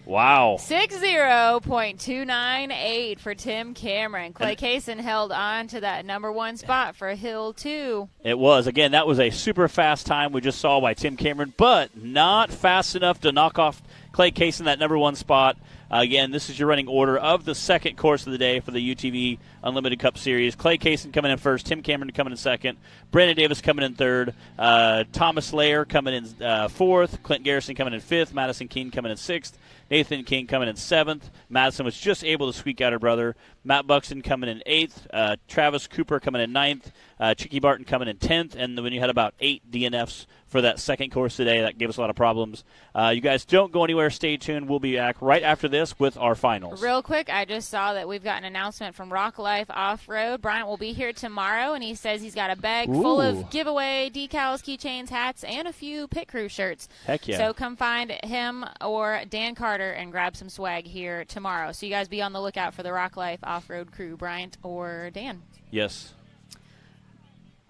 Wow. 60.298 for Tim Cameron. Clay Kaysen held on to that number 1 spot for Hill 2. It was. Again, that was a super fast time we just saw by Tim Cameron, but not fast enough to knock off Clay Kaysen that number 1 spot. Again, this is your running order of the second course of the day for the UTV Unlimited Cup Series. Clay Kaysen coming in first, Tim Cameron coming in second, Brandon Davis coming in third, Thomas Lair coming in fourth, Clint Garrison coming in fifth, Madison King coming in sixth, Nathan King coming in seventh. Madison was just able to squeak out her brother. Matt Buxton coming in eighth, Travis Cooper coming in ninth, Chicky Barton coming in 10th, and when you had about 8 DNFs for that second course today, that gave us a lot of problems. You guys don't go anywhere. Stay tuned. We'll be back right after this with our finals. Real quick, I just saw that we've got an announcement from Rock Life Off-Road. Bryant will be here tomorrow, and he says he's got a bag full of giveaway decals, keychains, hats, and a few pit crew shirts. Heck yeah. So come find him or Dan Carter and grab some swag here tomorrow. So you guys be on the lookout for the Rock Life Off-Road crew, Bryant or Dan. Yes.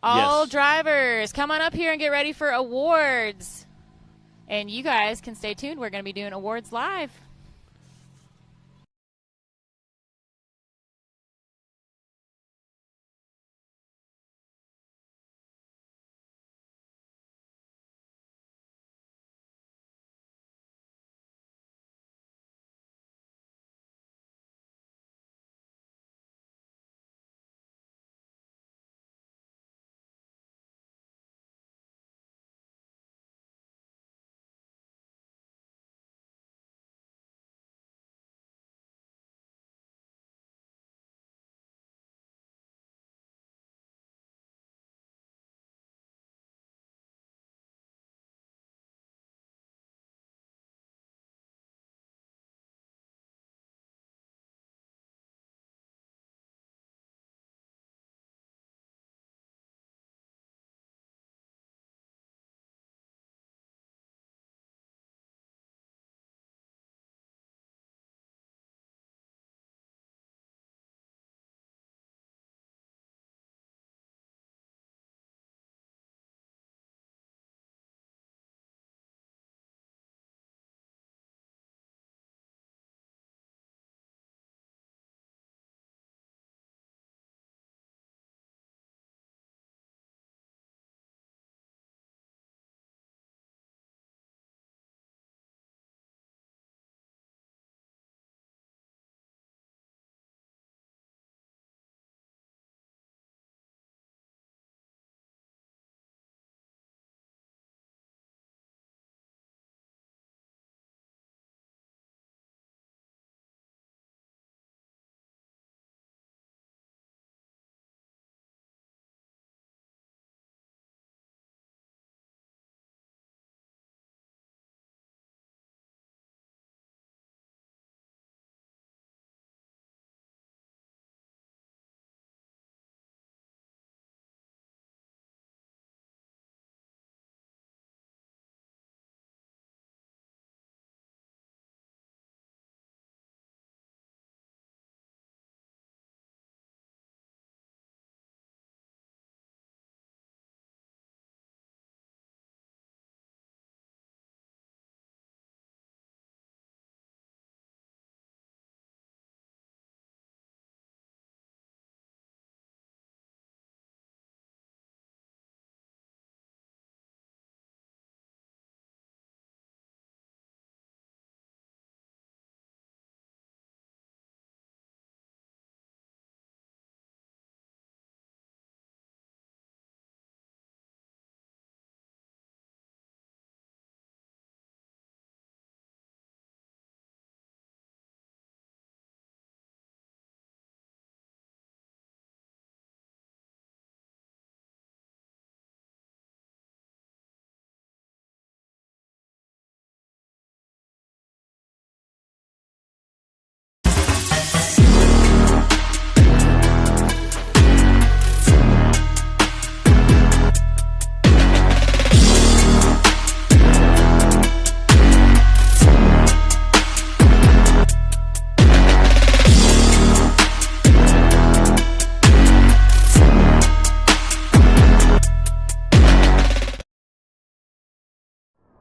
All drivers, come on up here and get ready for awards. And you guys can stay tuned. We're going to be doing awards live.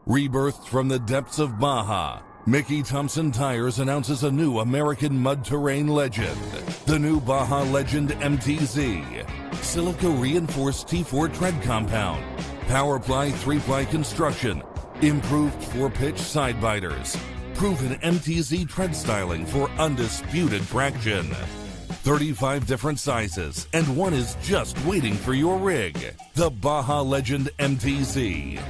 Rebirthed from the depths of Baja, Mickey Thompson Tires announces a new American mud terrain legend. The new Baja Legend MTZ. Silica reinforced T4 tread compound. Powerply 3-ply construction. Improved 4-pitch side biters. Proven MTZ tread styling for undisputed traction. 35 different sizes, and one is just waiting for your rig. The Baja Legend MTZ.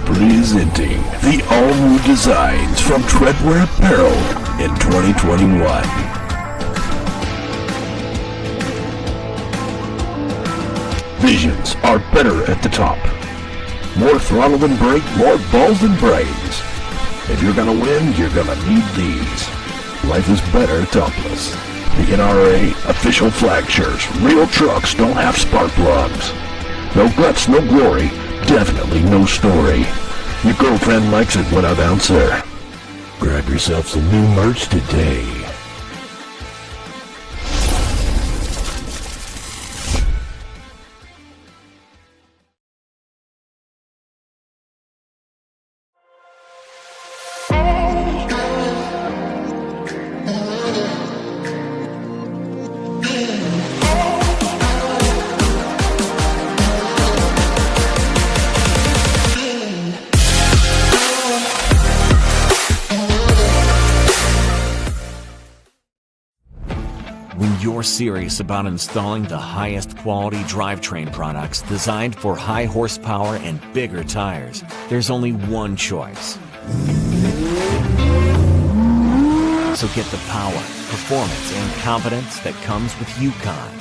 Presenting the all-new designs from Treadwear Apparel in 2021. Visions are better at the top. More throttle than brake, more balls than brains. If you're gonna win, you're gonna need these. Life is better topless. The NRA official flag shirts. Real trucks don't have spark plugs. No guts, no glory. Definitely no story. Your girlfriend likes it when I bounce her. Grab yourself some new merch today. When you're serious about installing the highest quality drivetrain products designed for high horsepower and bigger tires, there's only one choice. So get the power, performance, and confidence that comes with Yukon.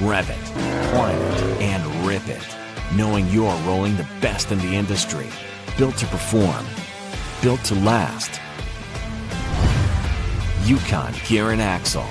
Rev it, climb it, and rip it, knowing you're rolling the best in the industry. Built to perform, built to last. Yukon Gear and Axle.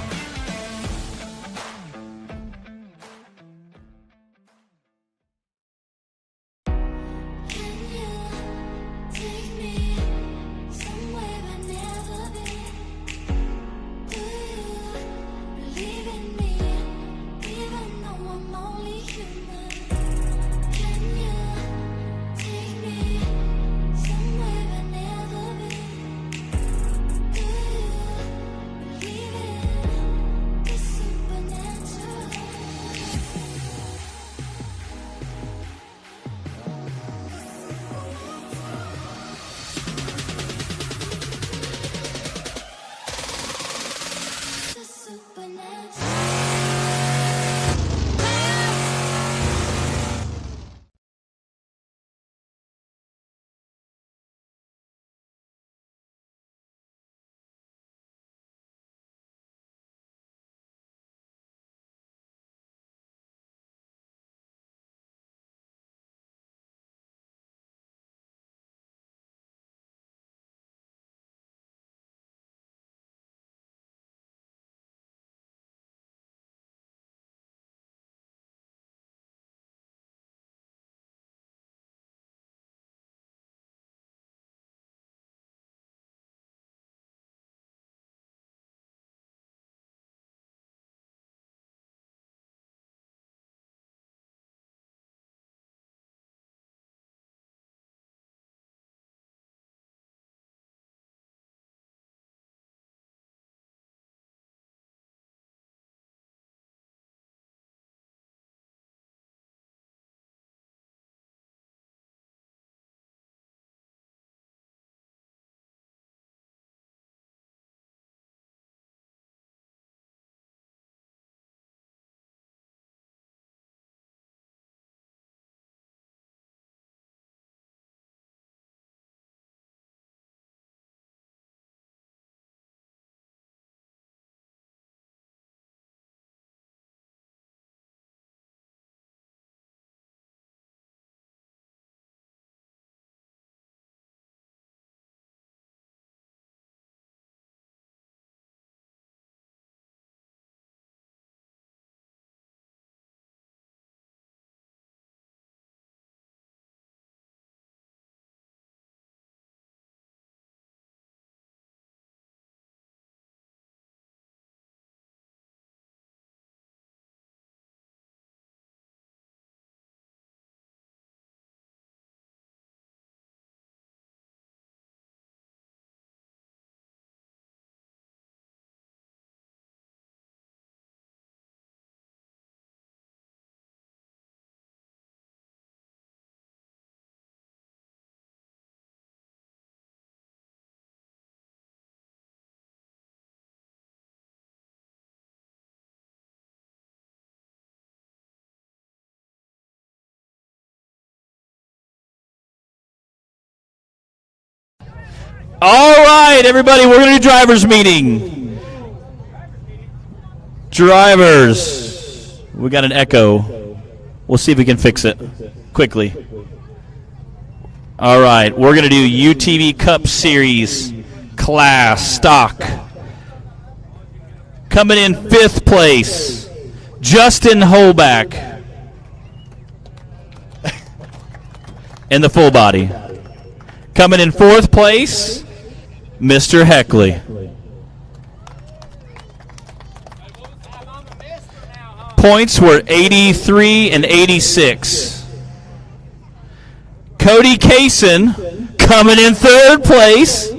All right, everybody, we're going to do drivers meeting. Drivers. We got an echo. We'll see if we can fix it quickly. All right, we're going to do UTV Cup Series class stock. Coming in 5th place, Justin Holback in the full body. Coming in 4th place, Mr. Heckley. Points were 83 and 86. Cody Kaysen coming in 3rd place.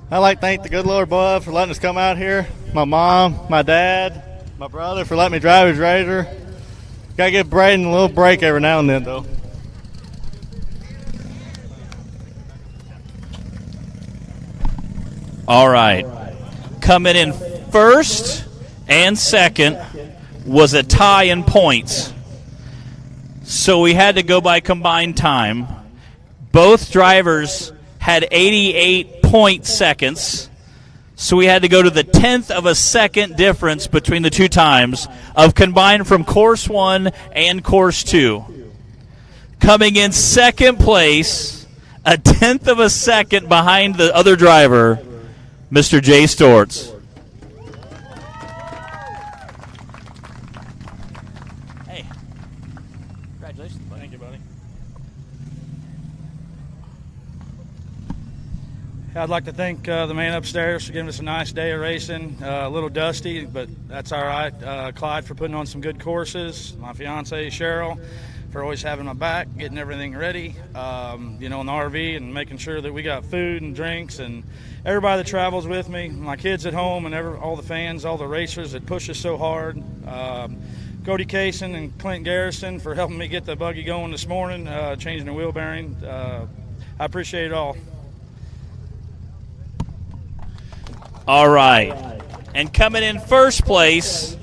I'd like to thank the good Lord above for letting us come out here. My mom, my dad, my brother for letting me drive his razor. Gotta give Braden a little break every now and then, though. All right. Coming in 1st and 2nd was a tie in points. So we had to go by combined time. Both drivers had 88 seconds. So we had to go to the 10th of a second difference between the two times of combined from course 1 and course 2. Coming in 2nd place, a 10th of a second behind the other driver, Mr. Jay Stortz. Hey, congratulations, buddy. Thank you, buddy. I'd like to thank the man upstairs for giving us a nice day of racing. A little dusty, but that's all right. Clyde for putting on some good courses. My fiance Cheryl for always having my back, getting everything ready, in the RV and making sure that we got food and drinks, and everybody that travels with me, my kids at home, and all the fans, all the racers that push us so hard. Cody Kaysen and Clint Garrison for helping me get the buggy going this morning, changing the wheel bearing. I appreciate it all. All right. And coming in 1st place,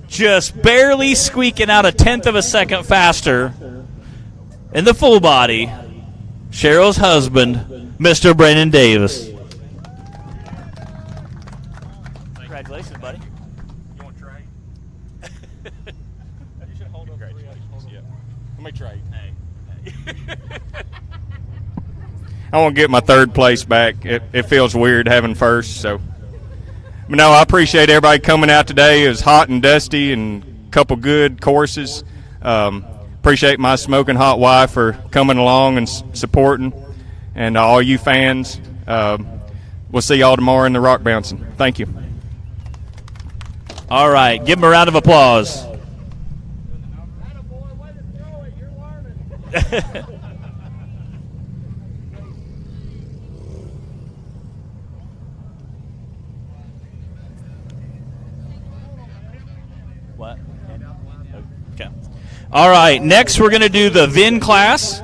just barely squeaking out a 10th of a second faster in the full body, Cheryl's husband, Mr. Brandon Davis. Congratulations, buddy. You want to trade? You should hold up. Congratulations. Yeah. Let me trade. Hey. I want to get my 3rd place back. It feels weird having 1st, so. But no, I appreciate everybody coming out today. It was hot and dusty and a couple good courses. Appreciate my smoking hot wife for coming along and supporting, and all you fans. We'll see y'all tomorrow in the rock bouncing. Thank you. All right, give him a round of applause. What? Okay. All right, next we're going to do the VIN class.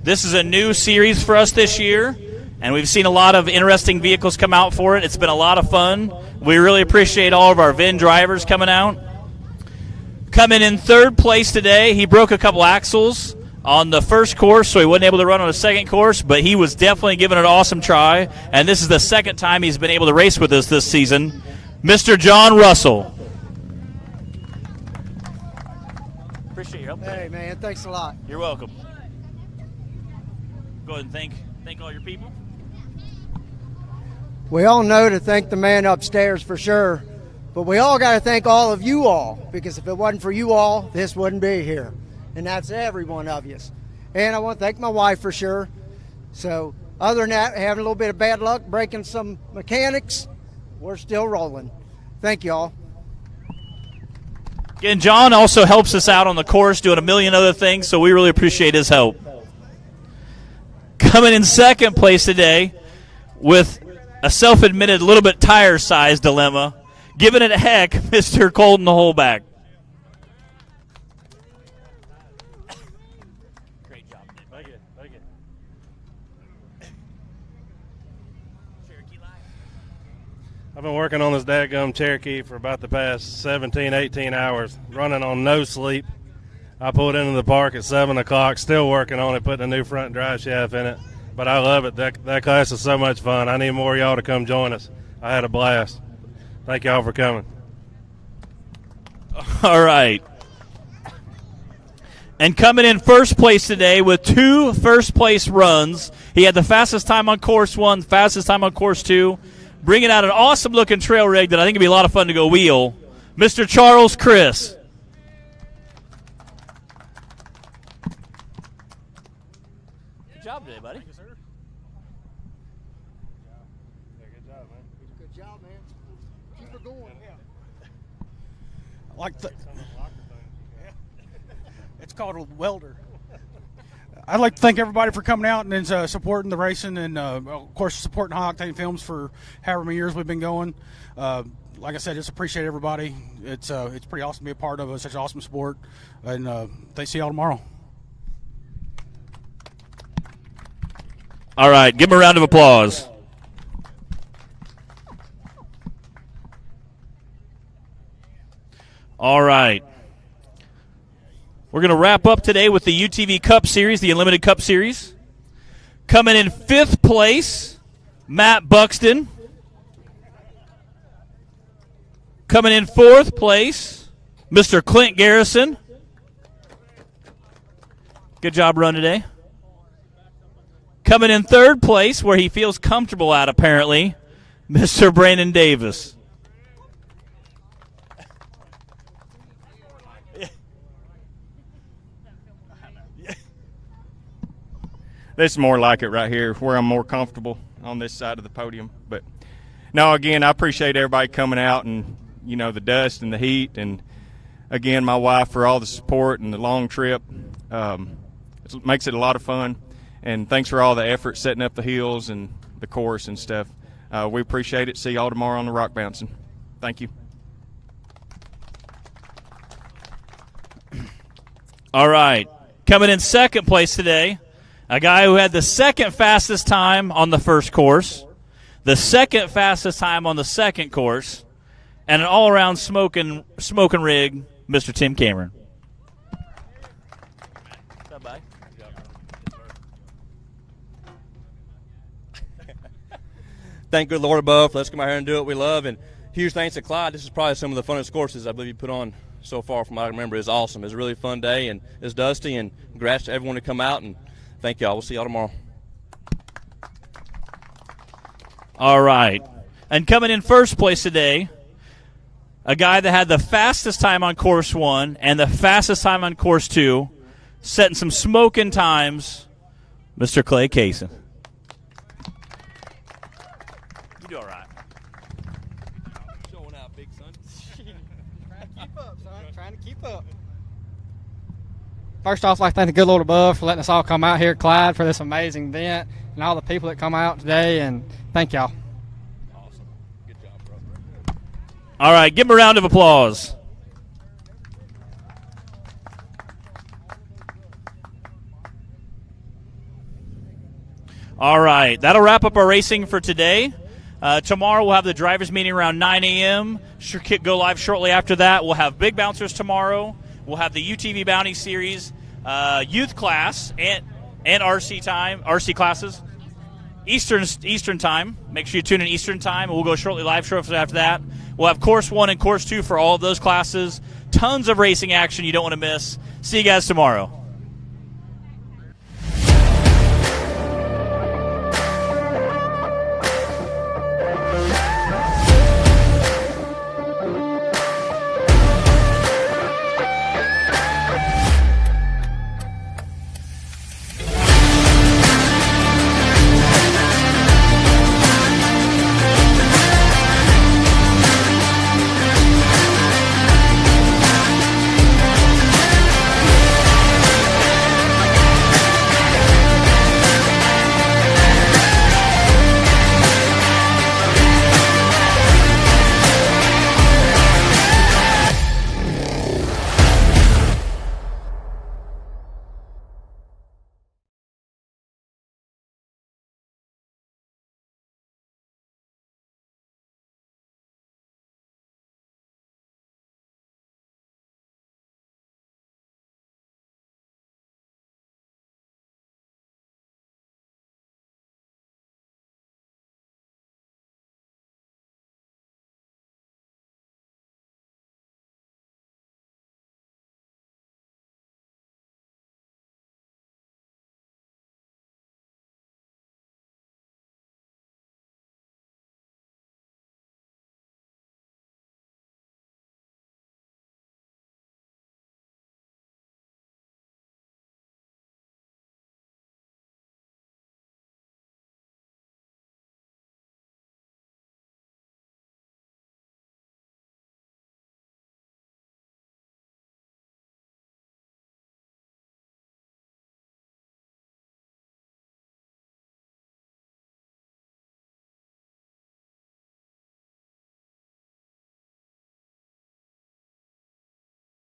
This is a new series for us this year, and we've seen a lot of interesting vehicles come out for it. It's been a lot of fun. We really appreciate all of our VIN drivers coming out. Coming in 3rd place today, he broke a couple axles on the 1st course, so he wasn't able to run on the 2nd course, but he was definitely giving it an awesome try, and this is the 2nd time he's been able to race with us this season, Mr. John Russell. Appreciate your help. Hey, man, thanks a lot. You're welcome. Go ahead and thank all your people. We all know to thank the man upstairs for sure, but we all got to thank all of you all, because if it wasn't for you all, this wouldn't be here. And that's every one of you. And I want to thank my wife for sure. So other than that, having a little bit of bad luck, breaking some mechanics, we're still rolling. Thank you all. Again, John also helps us out on the course doing a million other things, so we really appreciate his help. Coming in 2nd place today with a self-admitted little bit tire size dilemma, giving it a heck, Mr. Colton Holback. Great job, Nick. Thank you. Thank you. Cherokee Live. I've been working on this dadgum Cherokee for about the past 17, 18 hours, running on no sleep. I pulled into the park at 7 o'clock, still working on it, putting a new front drive shaft in it. But I love it. That class is so much fun. I need more of y'all to come join us. I had a blast. Thank y'all for coming. All right. And coming in first place today with 2 first-place runs. He had the fastest time on course 1, fastest time on course 2. Bringing out an awesome-looking trail rig that I think would be a lot of fun to go wheel. Mr. Charles Chris. Good job today, buddy. Thank you, sir. Yeah, good job, man. Good job, man. Keep her going. It's called a welder. I'd like to thank everybody for coming out and supporting the racing, and of course supporting High Octane Films for however many years we've been going. Like I said, just appreciate everybody. It's pretty awesome to be a part of such an awesome sport, and thanks to y'all tomorrow. All right, give him a round of applause. All right. We're going to wrap up today with the UTV Cup Series, the Unlimited Cup Series. Coming in 5th place, Matt Buxton. Coming in 4th place, Mr. Clint Garrison. Good job run today. Coming in 3rd place, where he feels comfortable at apparently, Mr. Brandon Davis. This is more like it right here, where I'm more comfortable on this side of the podium. But no, again, I appreciate everybody coming out and, you know, the dust and the heat. And, again, my wife for all the support and the long trip. It makes it a lot of fun. And thanks for all the effort setting up the hills and the course and stuff. We appreciate it. See y'all tomorrow on the rock bouncing. Thank you. All right. Coming in 2nd place today, a guy who had the 2nd fastest time on the first course, the 2nd fastest time on the 2nd course, and an all-around smoking rig, Mr. Tim Cameron. What's up, buddy? Thank good Lord above. Let's come out here and do what we love. And huge thanks to Clyde. This is probably some of the funnest courses I believe you put on so far from what I remember. It's awesome. It's a really fun day, and it's dusty, and congrats to everyone to come out, and thank y'all. We'll see y'all tomorrow. All right. And coming in 1st place today, a guy that had the fastest time on course 1 and the fastest time on course 2, setting some smoking times, Mr. Clay Kaysen. You do all right. Showing out, big son. Trying to keep up, son. Trying to keep up. First off, I'd like to thank the good Lord above for letting us all come out here, Clyde, for this amazing event, and all the people that come out today, and thank y'all. Awesome. Good job, bro. All right, give him a round of applause. All right, that'll wrap up our racing for today. Tomorrow we'll have the drivers meeting around 9 a.m. Go live shortly after that. We'll have big bouncers tomorrow. We'll have the UTV Bounty Series, youth class, and RC classes, Eastern time. Make sure you tune in Eastern time. We'll go shortly after that. We'll have course 1 and course 2 for all of those classes. Tons of racing action you don't want to miss. See you guys tomorrow.